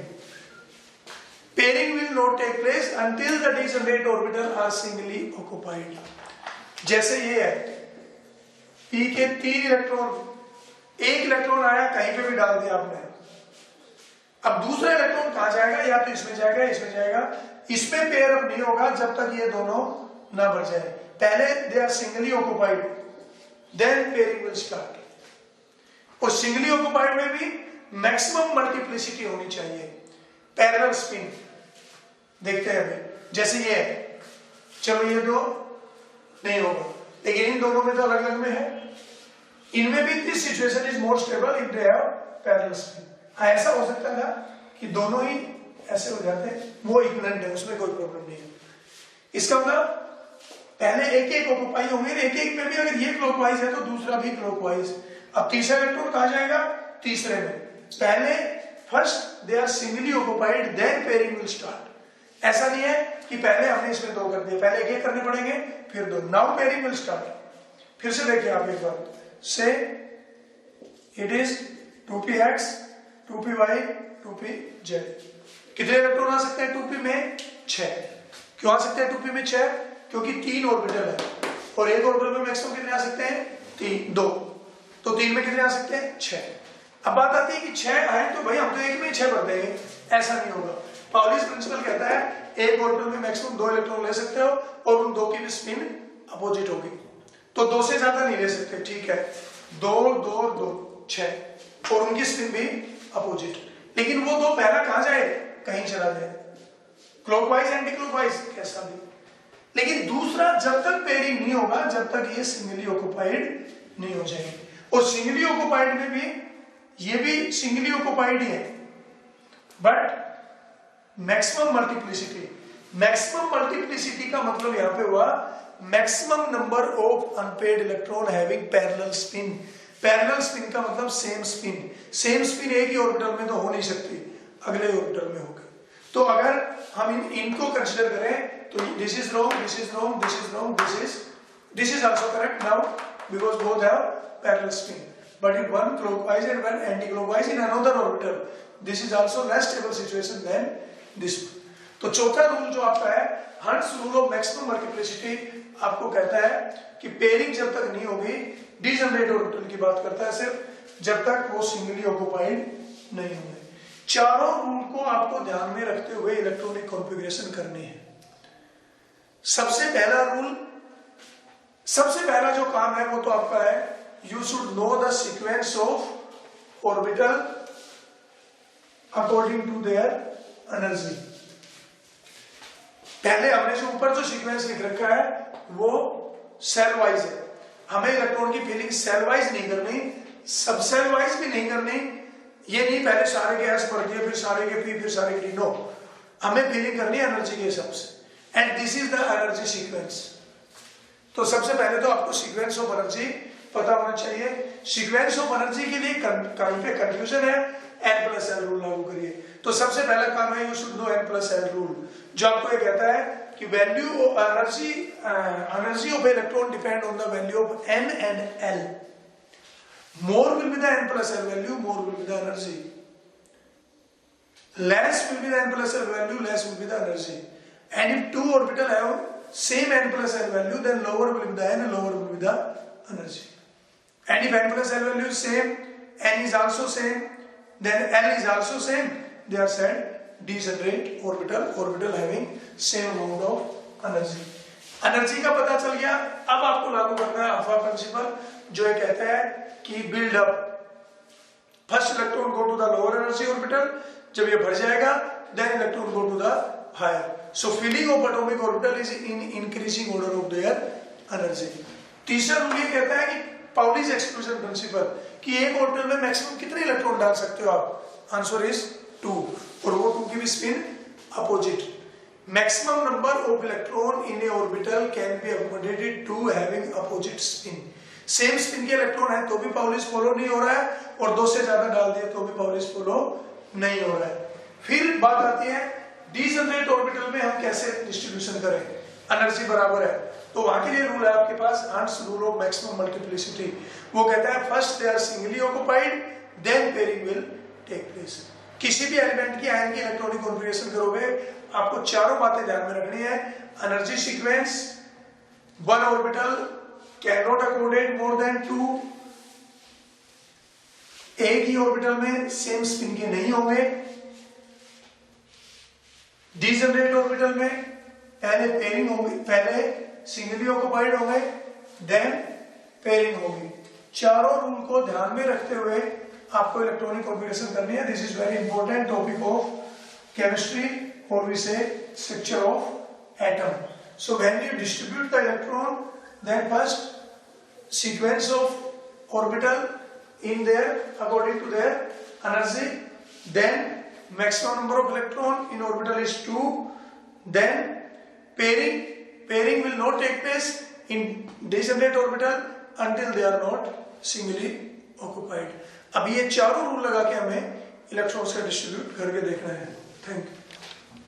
Pairing will not take place until the degenerate orbital are singly occupied. जैसे ये है, p के 3 इलेक्ट्रॉन, एक इलेक्ट्रॉन आया कहीं पे भी डाल दिया आपने। अब दूसरा इलेक्ट्रॉन कहां जाएगा? या तो इसमें जाएगा, इसमें जाएगा। इसमें पेयर अप नहीं होगा जब तक ये दोनों ना बढ़ जाए। पहले they are singly occupied, then pairing will start. और सिंगली ऑक्युपाइड में भी मैक्सिमम मल्टीप्लिसिटी होनी चाहिए। पैरेलल स्पिन देखते हैं अभी, जैसे ये है, चलो ये दो नहीं होगा, लेकिन इन दोनों में तो अलग अलग में है। इनमें भी this situation is more stable if they have parallel spin. ऐसा हो सकता था कि दोनों ही ऐसे हो जाते हैं, वो इक्विवेलेंट है, उसमें कोई प्रॉब्लम नहीं है। इसका मतलब पहले एक एक ऑक्युपाई होंगे, एक एक में भी अगर ये क्लॉकवाइज है तो दूसरा भी क्लॉकवाइज। अब तीसरा इलेक्ट्रॉन कहां जाएगा? तीसरे में। पहले first they are singly occupied, then pairing will start. ऐसा नहीं है कि पहले हमने इसमें दो कर दिए, पहले एक एक करने पड़ेंगे फिर दो। Now pairing will start. फिर से देखिए आप एक बार, से it is 2px 2py 2pz। कितने इलेक्ट्रॉन आ सकते हैं 2p में? 6। क्यों आ सकते हैं 2p में 6? क्योंकि 3 ऑर्बिटल है और एक ऑर्बिटल में मैक्सिमम कितने आ सकते हैं? 3, 2। तो 3 में कितने आ सकते हैं? 6। अब बात आती है कि 6 आए तो भाई हम तो एक में 6 भर देंगे। ऐसा नहीं होगा। पाउलिस प्रिंसिपल कहता है एक ऑर्बिटल में मैक्सिमम 2 इलेक्ट्रॉन ले सकते हो और उन 2 की भी स्पिन अपोजिट होगी, तो 2 से ज्यादा नहीं ले सकते। ठीक है, 2 2 2 6 और उनकी स्पिन भी अपोजिट। लेकिन वो 2 पहला कहां जाए? कहीं चला जाए, क्लॉकवाइज एंटी क्लॉकवाइज कैसा भी। लेकिन दूसरा जब तक पेयरिंग नहीं होगा, जब तक ये सिंगली ऑक्युपाइड नहीं हो जाएगी। और सिंगली ऑक्युपाइड में भी ये भी सिंगली ऑक्युपाइड ही है, बट मैक्सिमम मल्टीप्लिसिटी का मतलब यहां पे हुआ maximum number of unpaired electron having parallel spin. Parallel spin का मतलब सेम स्पिन एक ही ऑर्बिटल में तो हो नहीं सकती, अगले ऑर्बिटल में होगी। तो अगर हम इनको कंसीडर करें तो this is wrong, this is wrong, this is wrong, this is also correct now because both have parallel spin, but in one clockwise and one anti-clockwise in another orbital, this is also less stable situation than this one. तो चौथा रूल जो आपका है hunts rule of maximum multiplicity, आपको कहता है कि पेयरिंग जब तक नहीं होगी, डिजनरेट ऑर्बिटल की बात करता है सिर्फ, जब तक वो सिंगली ऑक्युपाइड नहीं होंगे। चारों रूल को आपको ध्यान में रखते हुए इलेक्ट्रॉनिक कॉन्फ़िगरेशन करनी है। सबसे पहला जो काम है वो तो आपका है you should know the sequence of orbital according to their energy। पहले हमने जो ऊपर जो सीक्वेंस लिख रखा है वो सेल वाइज है, हमें इलेक्ट्रॉन की फीलिंग सेल वाइज नहीं करनी, सब सेल वाइज भी नहीं करनी, ये नहीं पहले सारे के एस पढ़ दिए फिर सारे के पी फिर सारे के डी, नो, हमें फीलिंग करनी है एनर्जी के हिसाब से, and this is the energy sequence. तो सबसे पहले तो आपको सीक्वेंस ऑफ एनर्जी पता होना चाहिए। सीक्वेंस ऑफ एनर्जी के लिए कहीं पे कंफ्यूजन है, n+l रूल लागू करिए। तो सबसे पहला काम है you should no n+l rule, जो आपको ये कहता है कि value of energy of electron depend on the value of n and l। More will be the n+l value, more will be the energy, less will be the n+l value, less will be the energy, and if two orbital have same n+l value, then lower will be the n, lower will be the energy. And if n+l value is same, n is also same, then l is also same, they are said degenerate orbital having same amount of energy. Energy का पता चल गया, अब आपको लागू करना है अल्फा प्रिंसिपल, जो ये कहता है कि build up first electron go to the lower energy orbital, जब ये भर जाएगा then electron go to the higher. So filling of atomic orbital is in increasing order of their energy. तीसरा रूल ये कहता है कि पाउलीज एक्सक्लूजन प्रिंसिपल, कि एक ऑर्बिटल में मैक्सिमम कितने इलेक्ट्रॉन डाल सकते हो आप, आंसर इज 2, और वो 2 की भी spin opposite. Maximum number of electron in a orbital can be accommodated to having opposite spin. Same spin के इलेक्ट्रॉन है तो भी पाउलीज फॉलो नहीं हो रहा है, और 2 से ज्यादा डाल दिए तो भी पाउलीज फॉलो नहीं हो रहा है। फिर बात आती है डिजनरेट ऑर्बिटल में हम कैसे डिस्ट्रीब्यूशन करें, एनर्जी बराबर है, तो वहां के लिए रूल है आपके पास Hund's rule of maximum multiplicity. वो कहता है first they are singly occupied, then pairing will take place. किसी भी एलिमेंट की आयन की इलेक्ट्रॉनिक कॉन्फ़िगरेशन करोगे, आपको चारों बातें ध्यान में रखनी है। Energy sequence, one orbital can not accommodate more than 2, एक ही ऑर्बिटल में सेम स्पिन के नहीं होंगे। डिजनरेट ऑर्बिटल में पहले पेयरिंग होगी, पहले सिंगली ऑक्युपाइड होंगे, देन पेयरिंग होगी। चारों रूल को ध्यान में रखते हुए आपको इलेक्ट्रॉनिक कॉन्फ़िगरेशन करनी है। This is very important topic of chemistry, और we say structure of atom. So when you distribute the electron, then first sequence of orbital in there according to their energy, then maximum number of electron in orbital is 2, then pairing will not take place in degenerate orbital until they are not singly occupied। अब ये चारों रूल लगा के हमें इलेक्ट्रॉन्स का डिस्ट्रीब्यूट करके देखना है। Thank you.